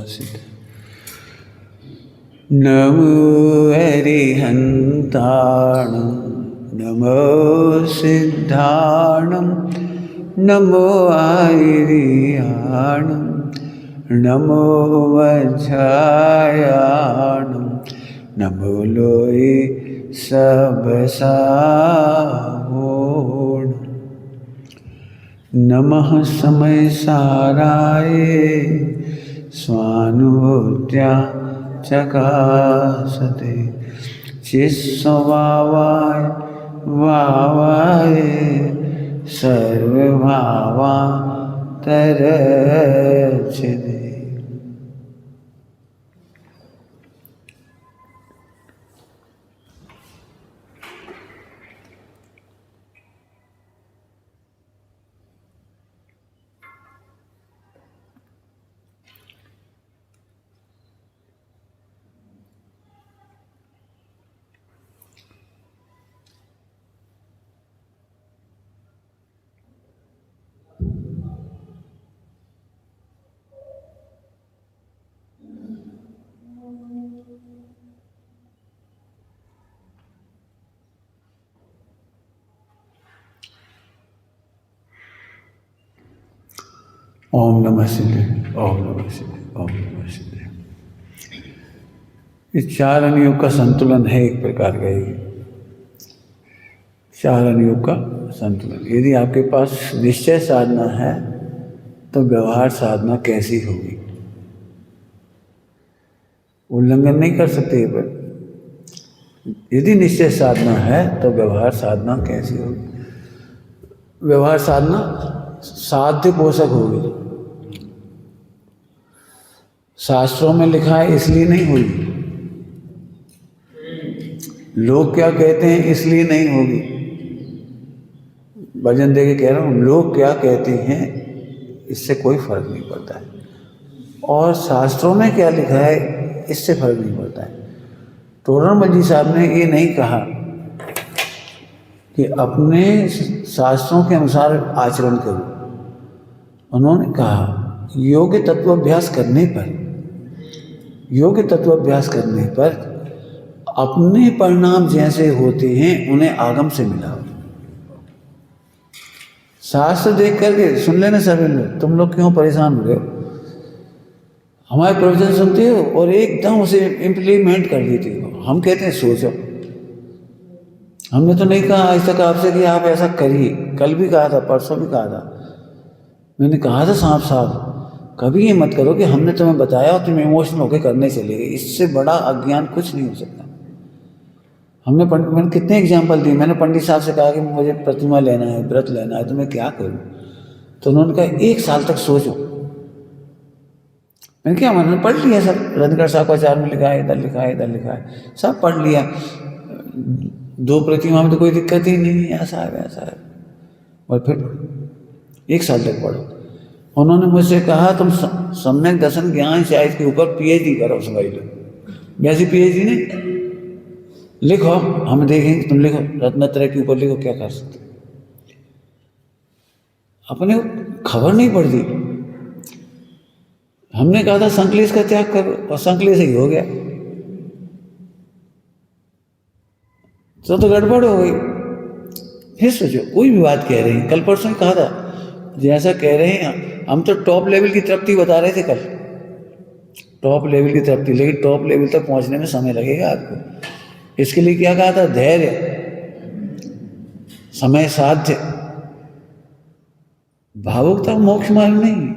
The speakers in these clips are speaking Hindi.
नमः सिद्ध। नमो अरिहन्ताणं नमो सिद्धाणं नमो आयर्याणं नमो वज्रायाणं नमो लोये सबसावोणं नमः समय साराय स्वानुभूत्या चकासते चिस्सवावाय वावाय सर्वभावा तरच्छिदे। ओम नमः शिवाय, ओम नमः शिवाय, ओम नमः शिवाय। इस चार अनियोग का संतुलन है एक प्रकार का, ये चार अनियोग का संतुलन। यदि आपके पास निश्चय साधना है तो व्यवहार साधना कैसी होगी? उल्लंघन नहीं कर सकते पर यदि निश्चय साधना है तो व्यवहार साधना कैसी होगी? व्यवहार साधना साध्य पोषक होगी। शास्त्रों में लिखा है इसलिए नहीं होगी, लोग क्या कहते हैं इसलिए नहीं होगी। भजन दे के कह रहा हूँ, लोग क्या कहते हैं इससे कोई फर्क नहीं पड़ता है, और शास्त्रों में क्या लिखा है इससे फर्क नहीं पड़ता है। तोरणमल जी साहब ने ये नहीं कहा कि अपने शास्त्रों के अनुसार आचरण करो, उन्होंने कहा योग्य तत्वाभ्यास करने पर, योग्य तत्वाभ्यास करने पर अपने परिणाम जैसे होते हैं उन्हें आगम से मिलाओ। शास्त्र देख करके सुन लेना सभी लोग, तुम लोग क्यों परेशान हो रहे हो? हमारे प्रवचन सुनते हो और एकदम उसे इम्प्लीमेंट कर देते हो। हम कहते हैं सोचो। हमने तो नहीं कहा आज तक आपसे कि आप ऐसा करिए, कल भी कहा था, परसों भी कहा था। मैंने कहा था साफ साफ, कभी ये मत करो कि हमने तुम्हें बताया और तुम इमोशनल होकर करने चले गए। इससे बड़ा अज्ञान कुछ नहीं हो सकता। मैंने कितने एग्जाम्पल दिए। मैंने पंडित साहब से कहा कि मुझे प्रतिमा लेना है, व्रत लेना है, तो मैं क्या करूं? तो उन्होंने कहा 1 साल तक सोचो। मैंने क्या, मैंने पढ़ लिया सब, रंधगढ़ शाखाचार में लिखा है, इधर लिखा है, इधर लिखा है, सब पढ़ लिया। 2 प्रतिमा में तो कोई दिक्कत ही नहीं है, ऐसा है वैसा है। और फिर 1 साल तक पढ़ो। उन्होंने मुझसे कहा तुम सम्यक दर्शन ज्ञान शायद के ऊपर PhD करो, समझ लो। वैसी PhD नहीं, लिखो, हम देखेंगे, तुम लिखो, रत्नत्रय के ऊपर लिखो, क्या कर सकते। अपने खबर नहीं पड़ती। हमने कहा था संकलेश का त्याग करो, और संकलेश ही हो गया, तो गड़बड़ हो गई। फिर सोचो, कोई भी बात कह रहे हैं, कल परसों ही कहा था, जैसा कह रहे हैं हम तो टॉप लेवल की तृप्ति बता रहे थे कल, टॉप लेवल की तृप्ति, लेकिन टॉप लेवल तक पहुंचने में समय लगेगा आपको। इसके लिए क्या कहा था? धैर्य, समय साध्य, भावुकता मोक्ष मार्ग नहीं।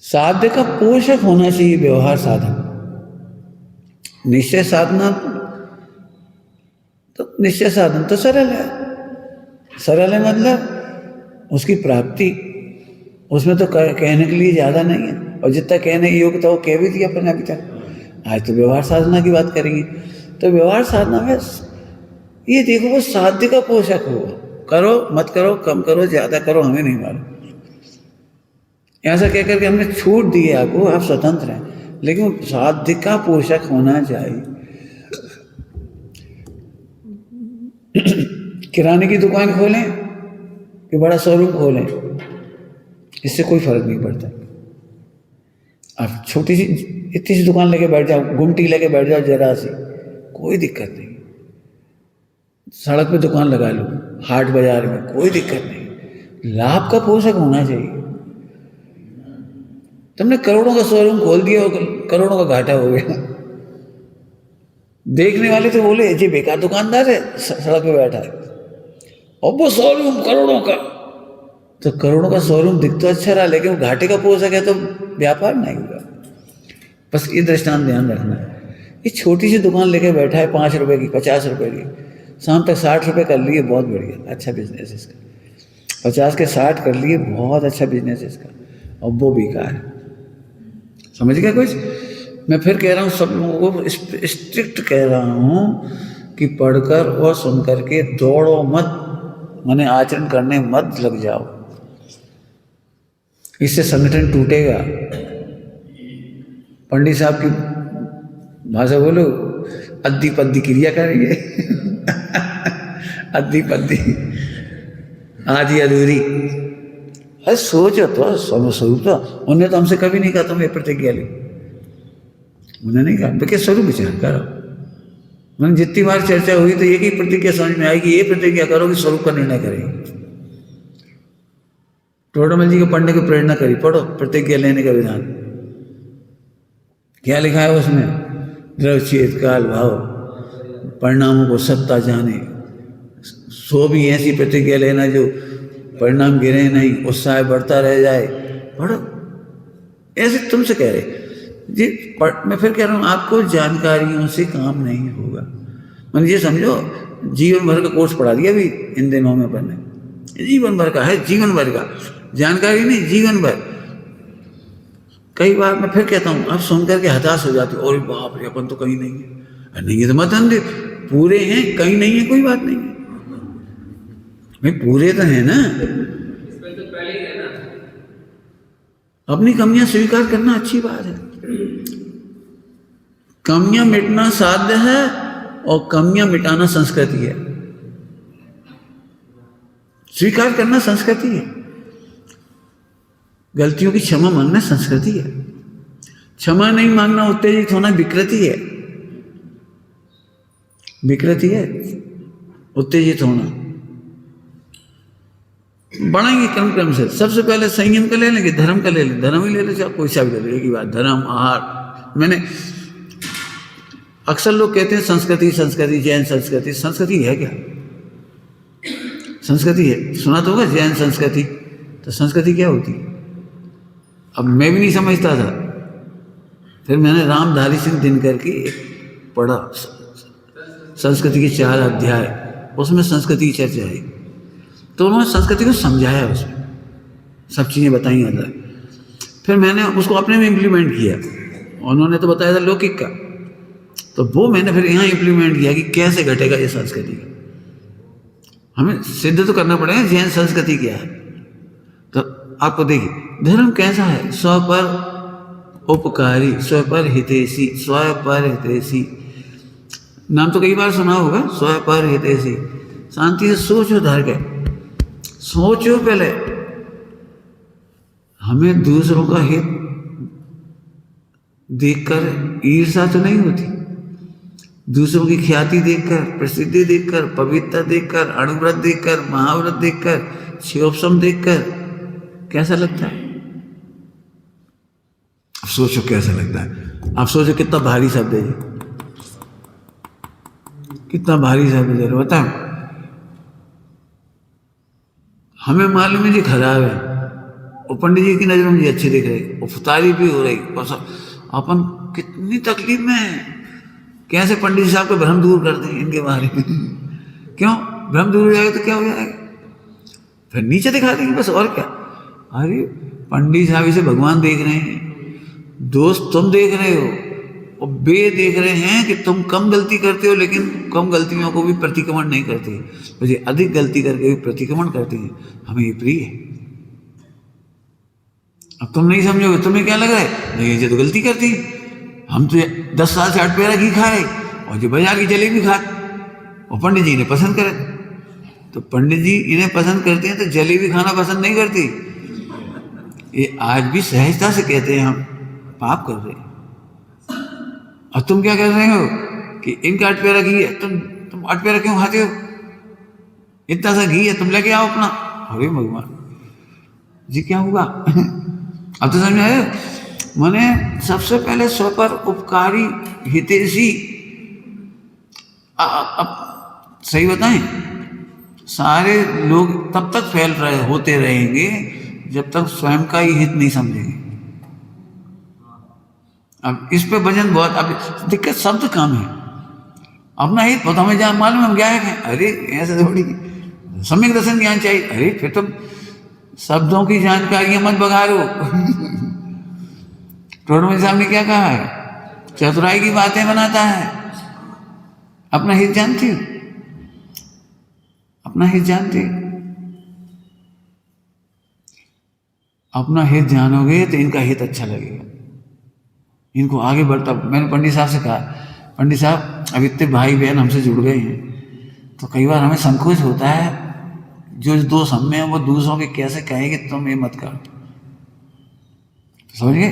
साध्य का पोषक होना चाहिए व्यवहार साधन। निश्चय साधना तो निश्चय साधन तो सरल है, सरल है मतलब उसकी प्राप्ति, उसमें तो कहने के लिए ज़्यादा नहीं है, और जितना कहने की योग्यता वो कह भी दिया अपने अभी तक। आज तो व्यवहार साधना की बात करेंगे। तो व्यवहार साधना में ये देखो, वो साध्य का पोषक होगा। करो मत करो, कम करो ज़्यादा करो, हमें नहीं मालूम। ऐसा कह करके हमने छूट दी है आपको, आप स्वतंत्र हैं, लेकिन साध्य का पोषक होना चाहिए। किराने की दुकान खोलें कि बड़ा शोरूम खोलें, इससे कोई फर्क नहीं पड़ता। अब छोटी सी इतनी सी दुकान लेके बैठ जाओ, गुमटी लेके बैठ जाओ जरा सी, कोई दिक्कत नहीं। सड़क पे दुकान लगा लो, हाट बाजार में, कोई दिक्कत नहीं। लाभ का पोषक होना चाहिए। तुमने करोड़ों का शोरूम खोल दिया, करोड़ों का घाटा हो गया। देखने वाले तो बोले ये बेकार दुकानदार है, सड़क पे बैठा है, और वो शोरूम करोड़ों का। तो करोड़ों का शोरूम दिख तो अच्छा रहा, लेकिन घाटे का पोषक है तो व्यापार नहीं होगा। बस ये दृष्टांत ध्यान रखना है। ये छोटी सी दुकान लेके बैठा है 5 रुपए की, 50 रुपए की, शाम तक 60 रुपए कर लिए, बहुत बढ़िया, अच्छा बिजनेस इसका। 50 के 60 कर लिए, बहुत अच्छा बिजनेस इसका, और वो बेकार है। समझ गया कुछ? मैं फिर कह रहा हूँ, सब लोगों को स्ट्रिक्ट कह रहा हूँ कि पढ़कर और सुनकर के दौड़ो मत, माने आचरण करने मत लग जाओ। इससे संगठन टूटेगा। पंडित साहब की भाषा बोलो, अद्दी पद्दी क्रिया करेंगे। अद्दी पद्दी, आधी अधूरी। अरे सोचो तो, स्वरूप तो उन्होंने तो हमसे कभी नहीं कहा तुम ये प्रतिज्ञा ली। उन्होंने नहीं कहा, क्या स्वरूप विचार करो। मैंने जितनी बार चर्चा हुई तो एक ही प्रतिज्ञा समझ में आई कि ये प्रतिज्ञा करो कि स्वरूप का निर्णय करेंगे। टोडरमल जी को पढ़ने की प्रेरणा करी, पढ़ो प्रतिज्ञा लेने का विधान। क्या लिखा है उसमें? द्रव चेत काल भाव, परिणामों को सत्ता जाने, सो भी ऐसी प्रतिज्ञा लेना जो परिणाम गिरे नहीं, उत्साह बढ़ता रह जाए। पढ़ो, ऐसे तुमसे कह रहे जी। मैं फिर कह रहा हूँ, आपको जानकारियों से काम नहीं होगा। मैंने ये समझो, जीवन भर का कोर्स पढ़ा दिया अभी इन दिनों में अपन ने। जीवन भर का है, जीवन भर का, जानकारी नहीं, जीवन भर। कई बार मैं फिर कहता हूँ, आप सुन करके हताश हो जाते हो, और बाप रे अपन तो कहीं नहीं है। नहीं है तो मत अंधे, पूरे हैं, कहीं नहीं है कोई बात नहीं है भाई, पूरे तो है ना। अपनी कमियां स्वीकार करना अच्छी बात है। कमियां मिटना साध्य है, और कमियां मिटाना संस्कृति है। स्वीकार करना संस्कृति है। गलतियों की क्षमा मांगना संस्कृति है। क्षमा नहीं मांगना, उत्तेजित होना विकृति है। विकृति है उत्तेजित होना। बढ़ाएंगे क्रम क्रम से। सबसे पहले संयम का ले लेंगे, धर्म का ले लें, धर्म ही ले ले, चाहे कोई सा भी ले ले, एक ही बात, धर्म आहार। मैंने अक्सर लोग कहते हैं संस्कृति, संस्कृति, जैन संस्कृति। संस्कृति है क्या? संस्कृति है, सुना तो होगा जैन संस्कृति, तो संस्कृति क्या होती है? अब मैं भी नहीं समझता था, फिर मैंने रामधारी सिंह दिनकर की पढ़ा, संस्कृति के 4 अध्याय, उसमें संस्कृति की चर्चा है। तो उन्होंने संस्कृति को समझाया, उसमें सब चीज़ें बताई अलग। फिर मैंने उसको अपने में इम्प्लीमेंट किया। उन्होंने तो बताया था लौकिक का, तो वो मैंने फिर यहाँ इम्प्लीमेंट किया कि कैसे घटेगा ये संस्कृति। हमें सिद्ध तो करना पड़ेगा जैन संस्कृति क्या है। तो आपको देखिए, धर्म कैसा है? स्व पर उपकारी, स्व पर हितैषी, स्व पर हितैषी, नाम तो कई बार सुना होगा, स्व पर हितैषी। शांति से सोचो, धर के सोचो पहले। हमें दूसरों का हित देखकर ईर्ष्या तो नहीं होती, दूसरों की ख्याति देखकर, प्रसिद्धि देखकर, पवित्रता देखकर, अणुव्रत देखकर, महाव्रत देखकर, शिवोपम देखकर कैसा लगता है? अब सोचो कैसा लगता है। आप सोचो कितना भारी शब्द है ये, कितना भारी शब्द है। बताओ, हमें मालूम है जी खराब है, और पंडित जी की नजरों में जी अच्छे दिख रहे, और तारीफ भी हो रही, और सब अपन कितनी तकलीफ में है। कैसे पंडित जी साहब को भ्रम दूर कर दें इनके बारे में। क्यों भ्रम दूर हो जाएगा तो क्या हो जाएगा? फिर नीचे दिखा देंगे बस, और क्या। अरे पंडित साहब इसे भगवान देख रहे हैं, दोस्त तुम देख रहे हो, और वे देख रहे हैं कि तुम कम गलती करते हो, लेकिन कम गलतियों को भी प्रतिक्रमण नहीं करते, मुझे अधिक गलती करके भी प्रतिक्रमण करते हैं। हमें ये प्रिय है। अब तुम नहीं समझोगे, तुम्हें क्या लग रहा है? नहीं, ये तो गलती करती, हम तो 10 साल से 8 पैरा घी खाए, और जो बाजार की जलेबी खा, और पंडित जी इन्हें पसंद करे, तो पंडित जी इन्हें पसंद करते हैं तो जलेबी खाना पसंद नहीं करती। ये आज भी सहजता से कहते हैं हम, पाप कर रहे हैं। और तुम क्या कर रहे हो कि इनका 8 प्यारा घी है, तुम 8 प्यारा क्यों खाते हो? इतना सा घी है, तुम लेके आओ अपना। अरे भगवान जी, क्या हुआ? अब तो समझ आए। मैंने सबसे पहले स्व पर उपकारी हितैषी। अब सही बताएं, सारे लोग तब तक फैल रहे होते रहेंगे जब तक स्वयं का ही हित नहीं समझेंगे। अब इस पे वजन बहुत, अब दिक्कत शब्द कम है। अपना हित बहुत हमें जान मालूम, हम क्या है, अरे ऐसे थोड़ी सम्यक दर्शन ज्ञान चाहिए। अरे फिर तुम शब्दों की जानकारियां मत बघारो। टोडरमल साहब ने क्या कहा है, चतुराई की बातें बनाता है। अपना हित जानती हो? अपना हित जानती हो? अपना हित जानोगे तो इनका हित अच्छा लगेगा, इनको आगे बढ़ता। मैंने पंडित साहब से कहा, पंडित साहब अब इतने भाई बहन हमसे जुड़ गए हैं, तो कई बार हमें संकोच होता है, जो दोस्त हम में है वो दूसरों के कैसे कहेंगे तुम ये मत करो। समझिए,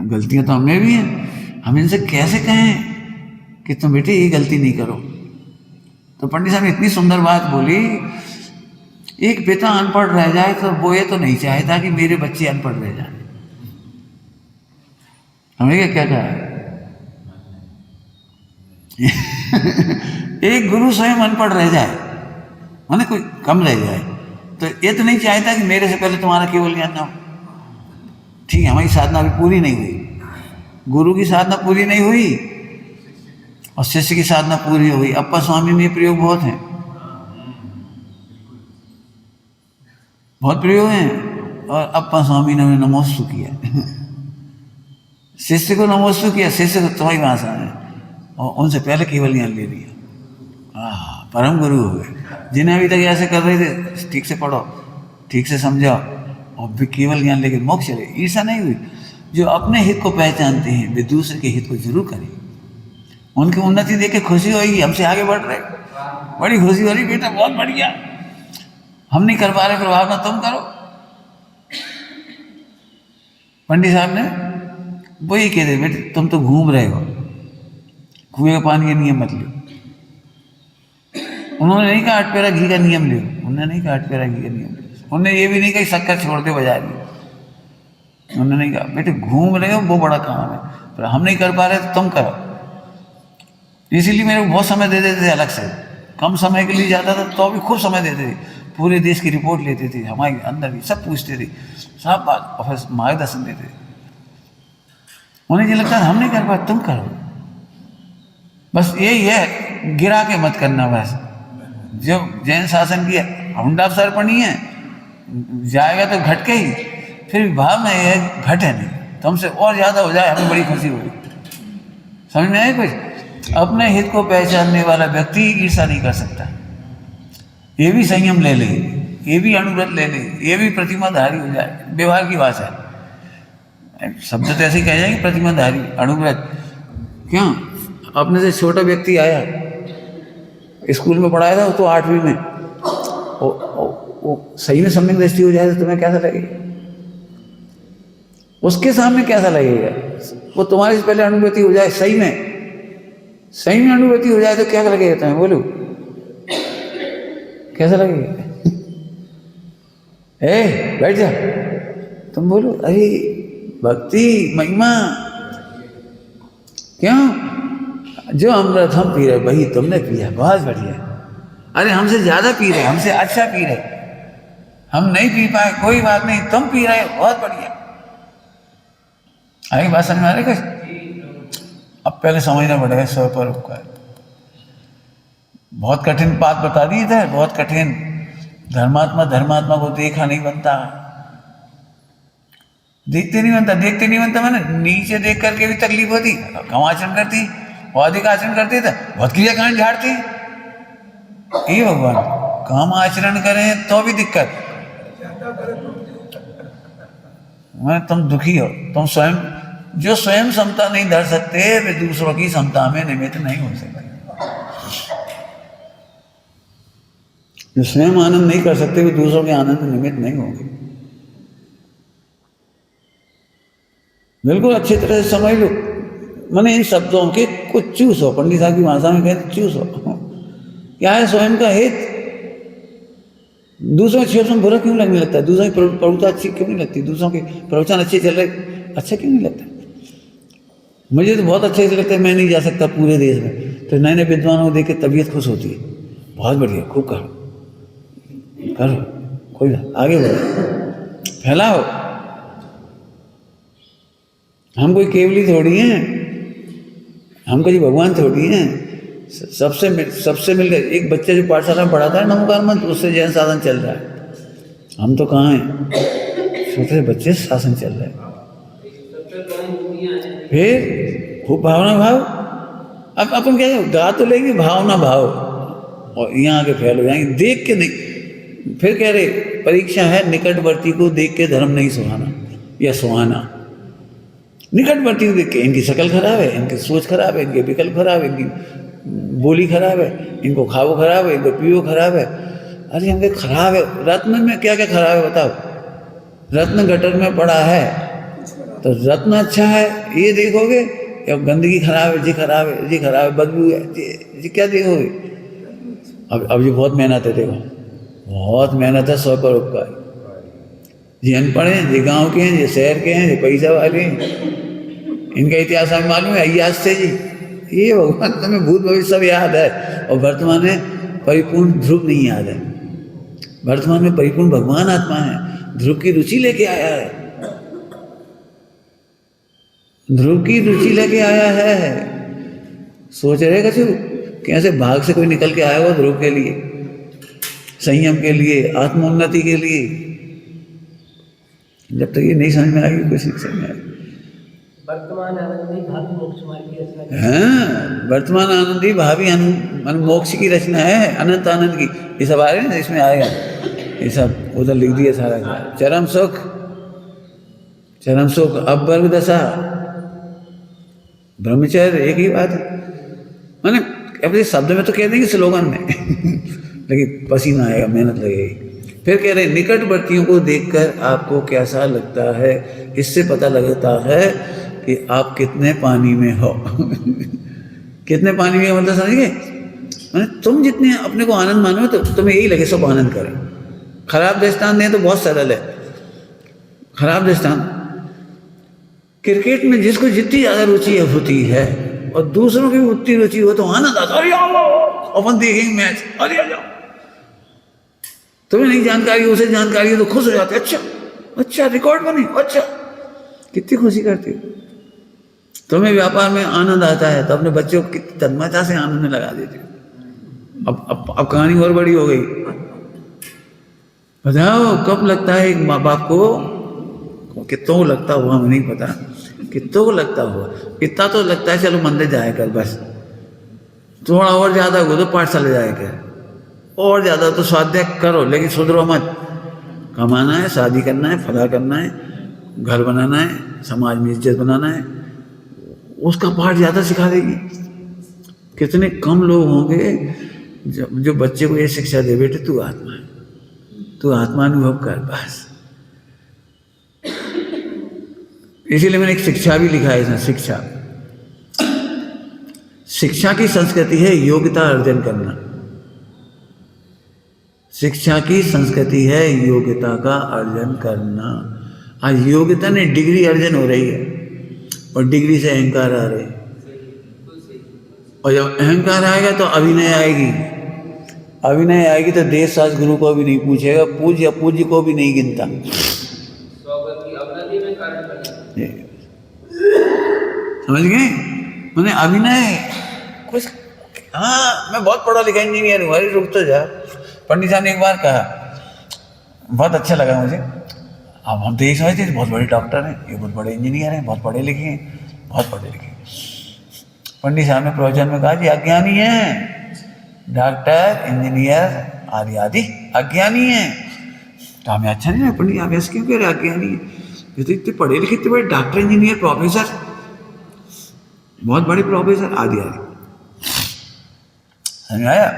गलतियां तो हमें भी हैं, हम इनसे कैसे कहें कि तुम बेटे ये गलती नहीं करो। तो पंडित साहब ने इतनी सुंदर बात बोली, एक पिता अनपढ़ रह जाए तो वो ये तो नहीं चाहता कि मेरे बच्चे अनपढ़ रह जाए। हमें क्या कहा है? एक गुरु स्वयं अनपढ़ रह जाए, माने कोई कम रह जाए, तो ये तो नहीं चाहता कि मेरे से पहले तुम्हारा केवल ज्ञान ना हो। ठीक है, हमारी साधना अभी पूरी नहीं हुई, गुरु की साधना पूरी नहीं हुई और शिष्य की साधना पूरी हो गई। अप्पा स्वामी में प्रयोग बहुत हैं, बहुत प्रयोग हैं। और अप्पा स्वामी ने नमोस्तु किया, शिष्य को नमोस्तु किया, शिष्य को तुम्हारी भाषा है, और उनसे पहले केवल ज्ञान ले लिया। परम गुरु हो गए। जिन्हें अभी तक ऐसे कर रहे थे, ठीक से पढ़ो, ठीक से समझाओ, और भी केवल ज्ञान लेके मोक्ष चले। ईर्षा नहीं हुई। जो अपने हित को पहचानते हैं वे दूसरे के हित को जरूर करें। उनकी उन्नति देख के खुशी होगी, हमसे आगे बढ़ रहे, बड़ी खुशी हो रही, बेटा बहुत बढ़िया, हम नहीं कर पा रहे, प्रभाव ना तुम करो। पंडित साहब ने वही कह दे, बेटे तुम तो घूम रहे हो, कुएं का पानी का नियम मत लो। उन्होंने नहीं कहा 8 प्यारा घी का नियम लो, उन्होंने नहीं कहा 8 प्यारा घी का नियम लो, उन्होंने ये भी नहीं कहा शक्कर छोड़ दे बाजार में। उन्होंने नहीं कहा बेटे घूम रहे हो वो बड़ा काम है, पर हम नहीं कर पा रहे तो तुम करो। इसीलिए मेरे को बहुत समय दे देते थे, अलग से कम समय के लिए जाता था तो भी खूब समय देते थे, पूरे देश की रिपोर्ट लेते थे, हमारे अंदर भी सब पूछते थे, सब बात और फिर मार्गदर्शन देते थे। उन्हें ये लगता है हम नहीं कर पाए तुम करो। बस यही है, गिरा के मत करना। बस जो जैन शासन की हुंडा सर्पणी है, जाएगा तो घट के ही, फिर भाव में ये घटे नहीं, तुमसे और ज्यादा हो जाए हमें बड़ी खुशी होगी। समझ में आए कुछ? अपने हित को पहचानने वाला व्यक्ति ईर्षा नहीं कर सकता। ये भी संयम ले ले, ये भी अनुव्रत ले ले, ये भी प्रतिमाधारी हो जाए। व्यवहार की भाषा है, शब्द तो ऐसे ही कह जाएंगे, प्रतिमाधारी अनुव्रत। क्यों? अपने से छोटा व्यक्ति आया, स्कूल में पढ़ाया था तो 8वीं में, वो सही में सम्यक दृष्टि हो जाए तो तुम्हें कैसा लगेगा? उसके सामने कैसा लगेगा? वो तुम्हारे से पहले अनुभूति हो जाए, सही में अनुभूति हो जाए तो क्या लगेगा तुम्हें? बोलो कैसा लगेगा? बैठ जा, तुम बोलो अरे भक्ति महिमा। क्यों? जो अमृत हम पी रहे वही तुमने पिया, बहुत बढ़िया। अरे हमसे ज्यादा पी रहे, हमसे अच्छा पी रहे, हम नहीं पी पाए कोई बात नहीं, तुम पी रहे बहुत बढ़िया। आगे बात समझ में आ रही कुछ? अब पहले समझना पड़ेगा स्व पर उपकार। बहुत कठिन बात बता दी था, बहुत कठिन। धर्मात्मा को देखा नहीं बनता, देखते नहीं बनता। मैंने नीचे देख करके भी तकलीफ होती, कम आचरण करती और अधिक आचरण करते थे, बहुत क्रियाकांड झाड़ते। ये भगवान, कम आचरण करें तो भी दिक्कत। तुम दुखी हो, तुम स्वयं जो स्वयं समता नहीं धर सकते वे दूसरों की समता में निमित्त नहीं हो सकते। जो स्वयं आनंद नहीं कर सकते वे दूसरों के आनंद में निमित्त नहीं होंगे। बिल्कुल अच्छी तरह से समझ लो। मैंने इन शब्दों के कुछ चूसो, पंडित साहब की भाषा में कहते चूसो। क्या है स्वयं का हित? दूसरों के क्षेत्र में बुरा क्यों लगने लगता है? दूसरों की प्रभुता अच्छी क्यों नहीं लगती? दूसरों के प्रवचन अच्छे चल रहे, अच्छा क्यों नहीं लगता? मुझे तो बहुत अच्छे से लगता है। मैं नहीं जा सकता पूरे देश में, तो नए नए विद्वानों को देख के तबीयत खुश होती है। बहुत बढ़िया, खूब करो करो, कोई ना, आगे बढ़ो, फैलाओ। हम कोई केवली थोड़ी हैं, हम कोई भगवान थोड़ी हैं। सबसे मिलकर एक बच्चे जो पाठशाला में पढ़ाता है नमोकार मंत्र, उससे जैन शासन चल रहा है। हम तो कहाँ हैं, छोटे से बच्चे से शासन चल रहा है। फिर खूब भावना भाव। अब अपन क्या गा तो लेंगे भावना भाव, और यहाँ आके फैल हो जाएंगे देख के नहीं। फिर कह रहे परीक्षा है निकटवर्ती को देख के धर्म नहीं सुहाना या सुहाना। निकटवर्ती को देख के इनकी शक्ल खराब है, इनकी सोच खराब है, इनके विकल्प खराब है, इनकी बोली खराब है, इनको खाओ खराब है, इनको पियो खराब है। अरे इनके खराब है। रत्न में क्या क्या खराब है बताओ? रत्न गटर में पड़ा है तो रत्न अच्छा है ये देखोगे, या गंदगी खराब है, जी खराब है, जी खराब है, बदबू है, जी क्या देखोगे? अब ये बहुत मेहनत है, देखो बहुत मेहनत है, 100 पर उपकार। जी अनपढ़ हैं, जी गाँव के हैं, जी शहर के हैं, जी पैसा वाले हैं, इनका इतिहास हमें मालूम है अय्याज से जी। ये भगवान तुम्हें भूत भविष्य सब याद है, और वर्तमान में परिपूर्ण ध्रुव नहीं याद है। वर्तमान में परिपूर्ण भगवान आत्मा है, ध्रुव की रुचि लेके आया है, ध्रुव की रुचि लेके आया है। सोच रहे कछु कैसे भाग से कोई निकल के आया हो ध्रुव के लिए, संयम के लिए, आत्मोन्नति के लिए। जब तक ये नहीं समझ में आएगी कुछ नहीं समझ में आएगी। वर्तमान आनंदी भावी मोक्ष मार्ग की रचना। हाँ, वर्तमान आनंदी भावी मोक्ष की रचना है, अनंत आनंद की। ये सब आ रहे हैं, इसमें आएगा ये सब, उधर लिख दिया सारा। चरम सुख, चरम सुख, अपवर्ग दशा, ब्रह्मचर्य, एक ही बात है। मैंने अपने शब्द में तो कह देंगे स्लोगन में लेकिन पसीना आएगा, मेहनत लगेगी। फिर कह रहे निकटवर्तियों को देखकर आपको कैसा लगता है, इससे पता लगता है कि आप कितने पानी में हो कितने पानी में, मतलब समझ गए? मैंने तुम जितने अपने को आनंद मानो तो तुम्हें यही लगे सब आनंद करें। खराब दृष्टांत दें तो बहुत सरल है। खराब दृष्टांत, क्रिकेट में जिसको जितनी ज़्यादा रुचि होती है और दूसरों की भी उतनी रुचि हो तो आनंद आता, अरे आओ अपन देखेंगे मैच, अरे आ जाओ। तुम्हें नहीं जानकारी, उसे जानकारी है तो खुश हो जाते, अच्छा अच्छा रिकॉर्ड बने, अच्छा कितनी खुशी करती हो। तुम्हें व्यापार में आनंद आता है तो अपने बच्चों को तन्मयता से आनंद में लगा देते हो। अब कहानी और बड़ी हो गई। बताओ कब लगता है एक माँ बाप को, कितनों को लगता हुआ हमें नहीं पता, कितनों को लगता हुआ, इतना तो लगता है चलो मंदिर जाया कर बस, थोड़ा और ज़्यादा हो तो पाठशाला जाया कर, और ज़्यादा तो स्वाध्याय करो लेकिन सुधरो मत। कमाना है, शादी करना है, फला करना है, घर बनाना है, समाज में इज्जत बनाना है, उसका पाठ ज़्यादा सिखा देगी। कितने कम लोग होंगे जो बच्चे को ये शिक्षा दे, बेटे तू आत्मा है, तू आत्मानुभव कर बस। इसीलिए मैंने एक शिक्षा भी लिखा है इसमें। शिक्षा की संस्कृति है योग्यता अर्जन करना। शिक्षा की संस्कृति है योग्यता का अर्जन करना। आज योग्यता ने डिग्री अर्जन हो रही है और डिग्री से अहंकार आ रहे, और जब अहंकार आएगा तो अभिनय आएगी। अभिनय आएगी तो देश शास्त्र गुरु को भी नहीं पूछेगा, पूज्य या पूज्य को भी नहीं गिनता। समझ गए? मैंने अभिनय कुछ, हाँ मैं बहुत पढ़ा लिखा इंजीनियर हूँ, अरे रुक तो जा। पंडित साहब ने एक बार कहा, बहुत अच्छा लगा मुझे। अब हम देख रहे थे बहुत बड़े डॉक्टर हैं, ये बहुत बड़े इंजीनियर हैं, बहुत पढ़े लिखे हैं, बहुत पढ़े लिखे। पंडित साहब ने प्रवचन में कहा जी अज्ञानी हैं, डॉक्टर इंजीनियर आदि आदि अज्ञानी हैं। तो हमें अच्छा नहीं लगा, पंडित आप ऐसे क्यों कह रहे अज्ञानी है? ये तो इतने पढ़े लिखे, इतने बड़े डॉक्टर इंजीनियर प्रोफेसर, बहुत बड़े प्रोफेसर आदि आदि। समझ आया?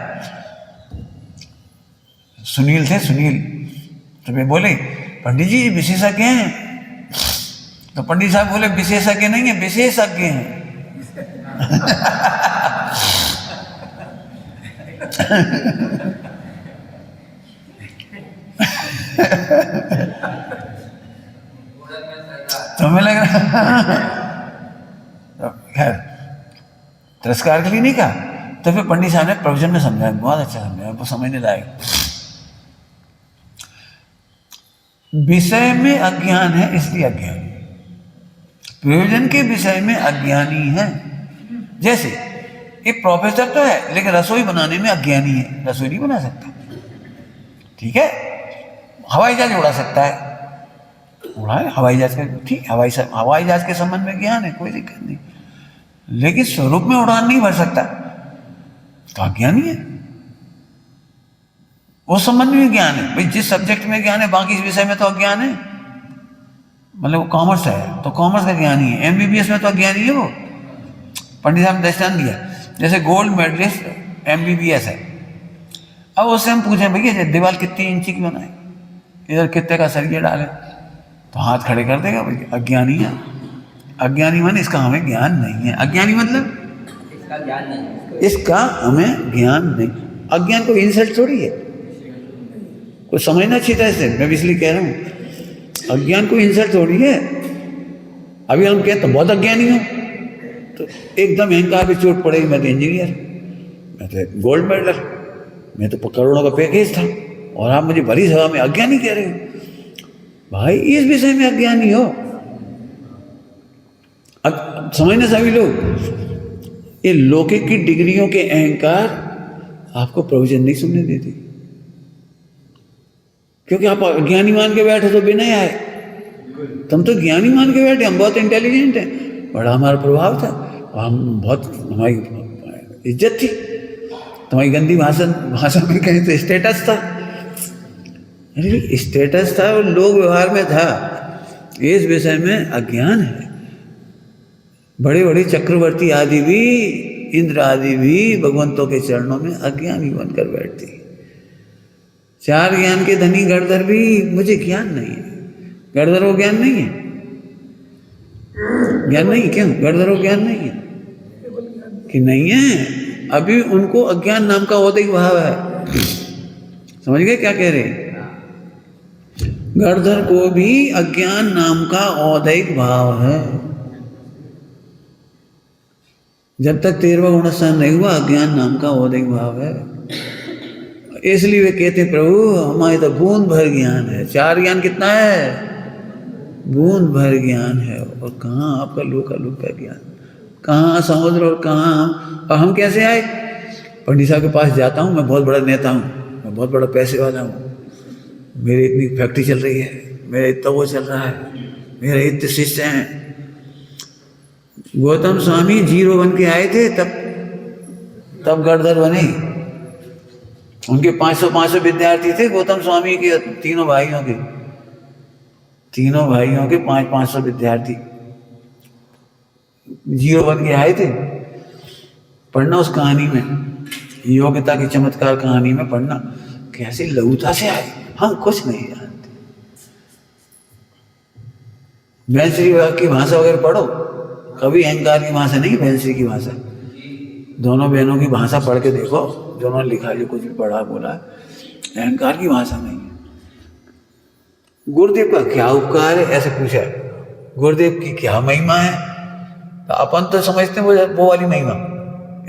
सुनील थे, सुनील तो वे बोले पंडित जी विशेषज्ञ हैं, तो पंडित साहब बोले विशेषज्ञ नहीं है, विशेषज्ञ हैं। तुम्हें लग रहा खैर तिरस्कार के लिए नहीं कहा। तो फिर पंडित साहब ने प्रवचन में समझाया, बहुत अच्छा समझाया, वो समझने लायक। विषय में अज्ञान है इसलिए अज्ञानी, प्रयोजन के विषय में अज्ञानी है। जैसे एक प्रोफेसर तो है लेकिन रसोई बनाने में अज्ञानी है, रसोई नहीं बना सकता, ठीक है। हवाई जहाज उड़ा सकता है, उड़ा है हवाई जहाज का, ठीक, हवाई जहाज के संबंध में ज्ञान है, कोई दिक्कत नहीं, लेकिन स्वरूप में उड़ान नहीं भर सकता तो अज्ञानी है। उस संबंध में ज्ञान है भाई, जिस सब्जेक्ट में ज्ञान है, बाकी इस विषय में तो अज्ञान है। मतलब वो कॉमर्स है तो कॉमर्स का ज्ञानी है, MBBS में तो अज्ञानी है वो। पंडित साहब ने दृष्टांत दिया, जैसे गोल्ड मेडलिस्ट MBBS है, अब उससे हम पूछें भैया दीवार कितनी इंची की बनाए, इधर कितने का सरिया डाले, तो हाथ खड़े कर देगा भैया अज्ञानी है। अज्ञानी मन इसका हमें ज्ञान नहीं है। अज्ञानी मतलब इसका ज्ञान नहीं, इसका हमें ज्ञान नहीं। अज्ञान को इंसल्ट थोड़ी है, कुछ समझना चाहिए था इससे, मैं इसलिए कह रहा हूँ अज्ञान को इंसल्ट थोड़ी है। अभी हम कहते तो बहुत अज्ञानी हो तो एकदम अहंकार पे चोट पड़ेगी, मैं तो इंजीनियर, मैं तो गोल्ड मेडल, मैं तो करोड़ों का पैकेज था, और आप मुझे भरी सभा में अज्ञानी कह रहे हो। भाई इस विषय में अज्ञानी हो। अब समझना सभी लोग, ये लौकिक की डिग्रियों के अहंकार आपको प्रवचन नहीं सुनने देती, क्योंकि आप अज्ञानी मान के बैठे तो बिना आए। तुम तो ज्ञानी मान के बैठे, हम बहुत इंटेलिजेंट हैं, बड़ा हमारा प्रभाव था, हम बहुत, हमारी इज्जत थी, तुम्हारी गंदी भाषा में कहें तो स्टेटस था। अरे स्टेटस था और लोग व्यवहार में था, इस विषय में अज्ञान है। बड़े बड़े चक्रवर्ती आदि भी, इंद्र आदि भी भगवंतों के चरणों में अज्ञानी बनकर बैठती। चार ज्ञान के धनी गणधर भी मुझे ज्ञान नहीं है, गणधर को ज्ञान नहीं है, ज्ञान नहीं, क्यों गणधर को ज्ञान नहीं है कि नहीं है, अभी उनको अज्ञान नाम का औदिक भाव है। समझ गए क्या कह रहे? गणधर को भी अज्ञान नाम का औदिक भाव है। जब तक 13वां गुणस्थान नहीं हुआ, अज्ञान नाम का औदिक भाव है। इसलिए वे कहते प्रभु हमारे तो बूंद भर ज्ञान है। चार ज्ञान कितना है? बूंद भर ज्ञान है। और कहाँ आपका लोक का ज्ञान, कहाँ समुद्र और कहाँ और हम कैसे आए? पंडित साहब के पास जाता हूँ, मैं बहुत बड़ा नेता हूँ, मैं बहुत बड़ा पैसे वाला हूँ, मेरी इतनी फैक्ट्री चल रही है, मेरा इतना वो चल रहा है, मेरे इतने शिष्य हैं। गौतम स्वामी 0 बन के आए थे, तब गणधर बने। उनके 500 विद्यार्थी थे गौतम स्वामी के, तीनों भाइयों के 500 विद्यार्थी 0 बन के आए थे। पढ़ना उस कहानी में, योग्यता की चमत्कार कहानी में पढ़ना, कैसे लघुता से आए, हम कुछ नहीं जानते। बैंसरी की भाषा वगैरह पढ़ो, कभी अहंकार की भाषा नहीं, बैंसरी की भाषा, दोनों बहनों की भाषा पढ़ के देखो, दोनों लिखा जो कुछ भी पढ़ा बोला, अहंकार की भाषा नहीं है। गुरुदेव का क्या उपकार है ऐसे पूछा, गुरुदेव की क्या महिमा है? तो अपन तो समझते हैं वो वाली महिमा,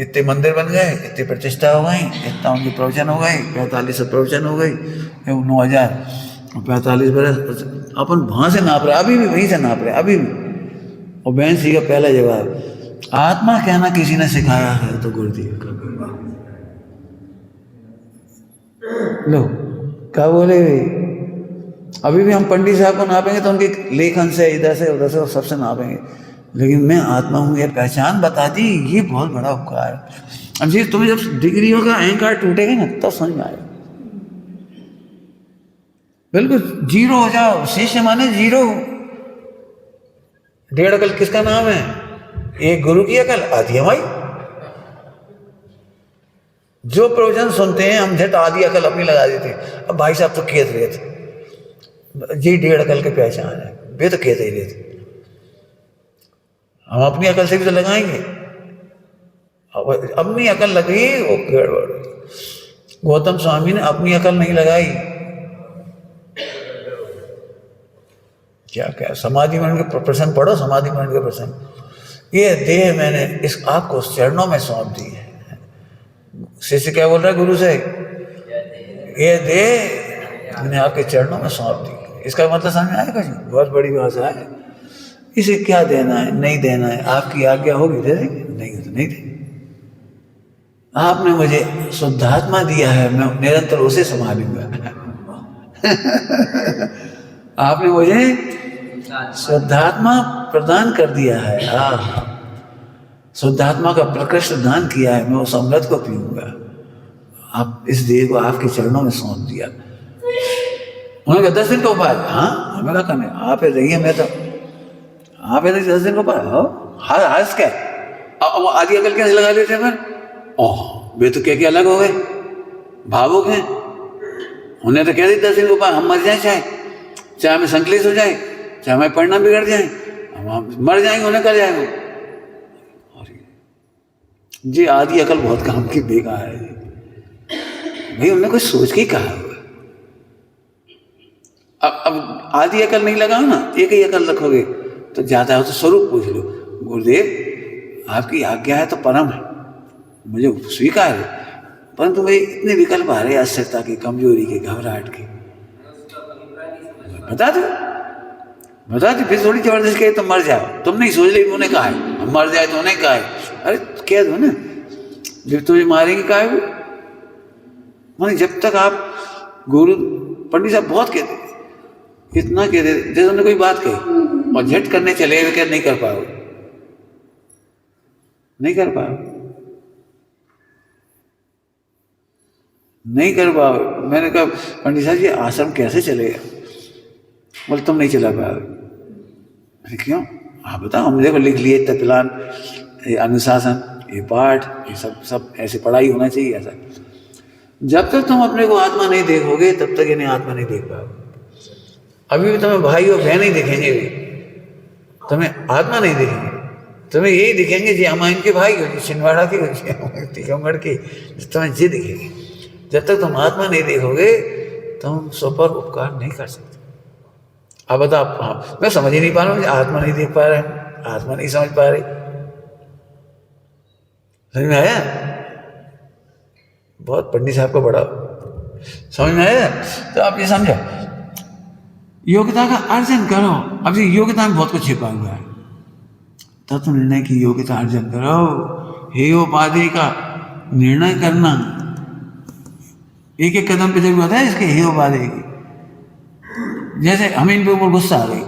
इतने मंदिर बन गए, इतनी प्रतिष्ठा हो गई, इतना उनके प्रवचन हो गए, 45 प्रवचन हो गई, 9045 बरस अपन वहाँ से नाप रहे, अभी भी वहीं से नाप रहे अभी भी। और बहन सी का पहला जवाब, आत्मा कहना किसी ने सिखाया है तो गुरुदेव का। लो क्या बोले, अभी भी हम पंडित साहब को नापेंगे तो उनके लेखन से, इधर से उधर से सबसे नापेंगे, लेकिन मैं आत्मा हूँ ये पहचान बता दी, ये बहुत बड़ा उपकार है। अब जी तुम्हें जब डिग्रियों का अहंकार टूटेगा ना तब समझ में आएगा, बिल्कुल 0 हो जाओ। शिष्य माने 0, 1.5 अकल किसका नाम है? एक गुरु की अकल, आधी हमारी। जो प्रवचन सुनते हैं हम झट आधी अकल अपनी लगा देते हैं। अब भाई साहब तो कहते रहे थे जी 1.5 अकल के पहचान है, वे तो कहते ही रहते। हम अपनी अकल से भी तो लगाएंगे, अपनी अकल लगी वो गड़बड़। गौतम स्वामी ने अपनी अकल नहीं लगाई, क्या क्या समाधि मंडल के प्रसंग पढ़ो, समाधि मंडल के प्रसंग। ये देह मैंने इस आँख को चरणों में सौंप दी है। शिष्य क्या बोल रहा है गुरु से, ये देह मैंने आपके चरणों में सौंप दी। इसका मतलब समझ में आएगा जी, बहुत बड़ी भाषा है। इसे क्या देना है, नहीं देना है, आपकी आज्ञा होगी दे देंगे, नहीं तो नहीं देंगे। आपने मुझे शुद्धात्मा दिया है, मैं निरंतर उसे संभालूंगा। आपने मुझे शुद्धात्मा प्रदान कर दिया है, शुद्धात्मा का प्रकृष्ट दान किया है, मैं उस अमृत को पीऊंगा। आप इस देह को आपके चरणों में सौंप दिया। उन्होंने कहा 10 दिन का उपाय, हाँ हमें क्या करना, आप रहिए, मैं तो आप 10 दिन का उपाय हंस क्या वो आधी अकल कैसे लगा लेते हैं। ओह वे तो क्या अलग हो गए, भावुक हैं। उन्हें तो कह दी 10 दिन का उपाय, हम मर जाए, चाहे हमें संकलित हो जाए, चाहे हमें परिणाम बिगड़ जाए, हम मर जाएंगे, उन्हें कर जाएंगे। जी आधी अकल बहुत काम की बेकार है भाई, उन्होंने कुछ सोच के ही कहा होगा। अब आधी अकल नहीं लगाओ ना, एक ही अकल रखोगे तो जाता है तो स्वरूप पूछ लो, गुरुदेव आपकी आज्ञा है तो परम है, मुझे स्वीकार है, परंतु भाई इतने विकल्प आ रहे, अस्थिरता की, कमजोरी के, घबराहट के, बता दो फिर थोड़ी जबरदस्त कहे तो मर जाओ, तुम नहीं सोच रही, उन्हें कहा है हम मर जाए तो उन्हें कहा है। अरे कह दो ना, जब तुम्हें मारेंगे कहा है माने, जब तक आप गुरु पंडित साहब बहुत कहते, इतना कहते, जैसे उन्होंने कोई बात कही और झट करने चले गए, क्या नहीं कर पाओगे, नहीं कर पाओगे। मैंने कहा पंडित साहब ये आश्रम कैसे चलेगा, बोले तुम नहीं चला पाओगे। अरे क्यों, हाँ बताओ, हम देखो लिख लिए इतना प्लान, ये अनुशासन, ये पाठ, ये सब ऐसे पढ़ाई होना चाहिए ऐसा। जब तक तुम अपने को आत्मा नहीं देखोगे तब तक इन्हें आत्मा नहीं देख पाओगे। अभी भी तुम्हें भाई और बहन नहीं दिखेंगे, तुम्हें आत्मा नहीं दिखेंगे, तुम्हें यही दिखेंगे जी हम इनके भाई हो, छिंदवाड़ा के हो, टीकमगढ़ के, तुम्हें जी दिखेंगे। जब तक तुम आत्मा नहीं देखोगे तुम सुपर उपकार नहीं कर सकते। अब बताओ, हाँ मैं समझ ही नहीं पा रहा हूँ, आत्मा नहीं देख पा रहे हैं, आत्मा नहीं समझ पा रहे, समझ में आया? बहुत पंडित साहब को बड़ा समझ में आया। तो आप ये समझो, योग्यता का अर्जन करो। अब ये योग्यता में बहुत कुछ छिपा हुआ है, तत्व निर्णय की योग्यता अर्जन करो। हेयोपाधि का निर्णय करना, एक एक कदम पे जरूरत है इसके हेयोपाधि की। जैसे हमें इनके ऊपर गुस्सा आ गई,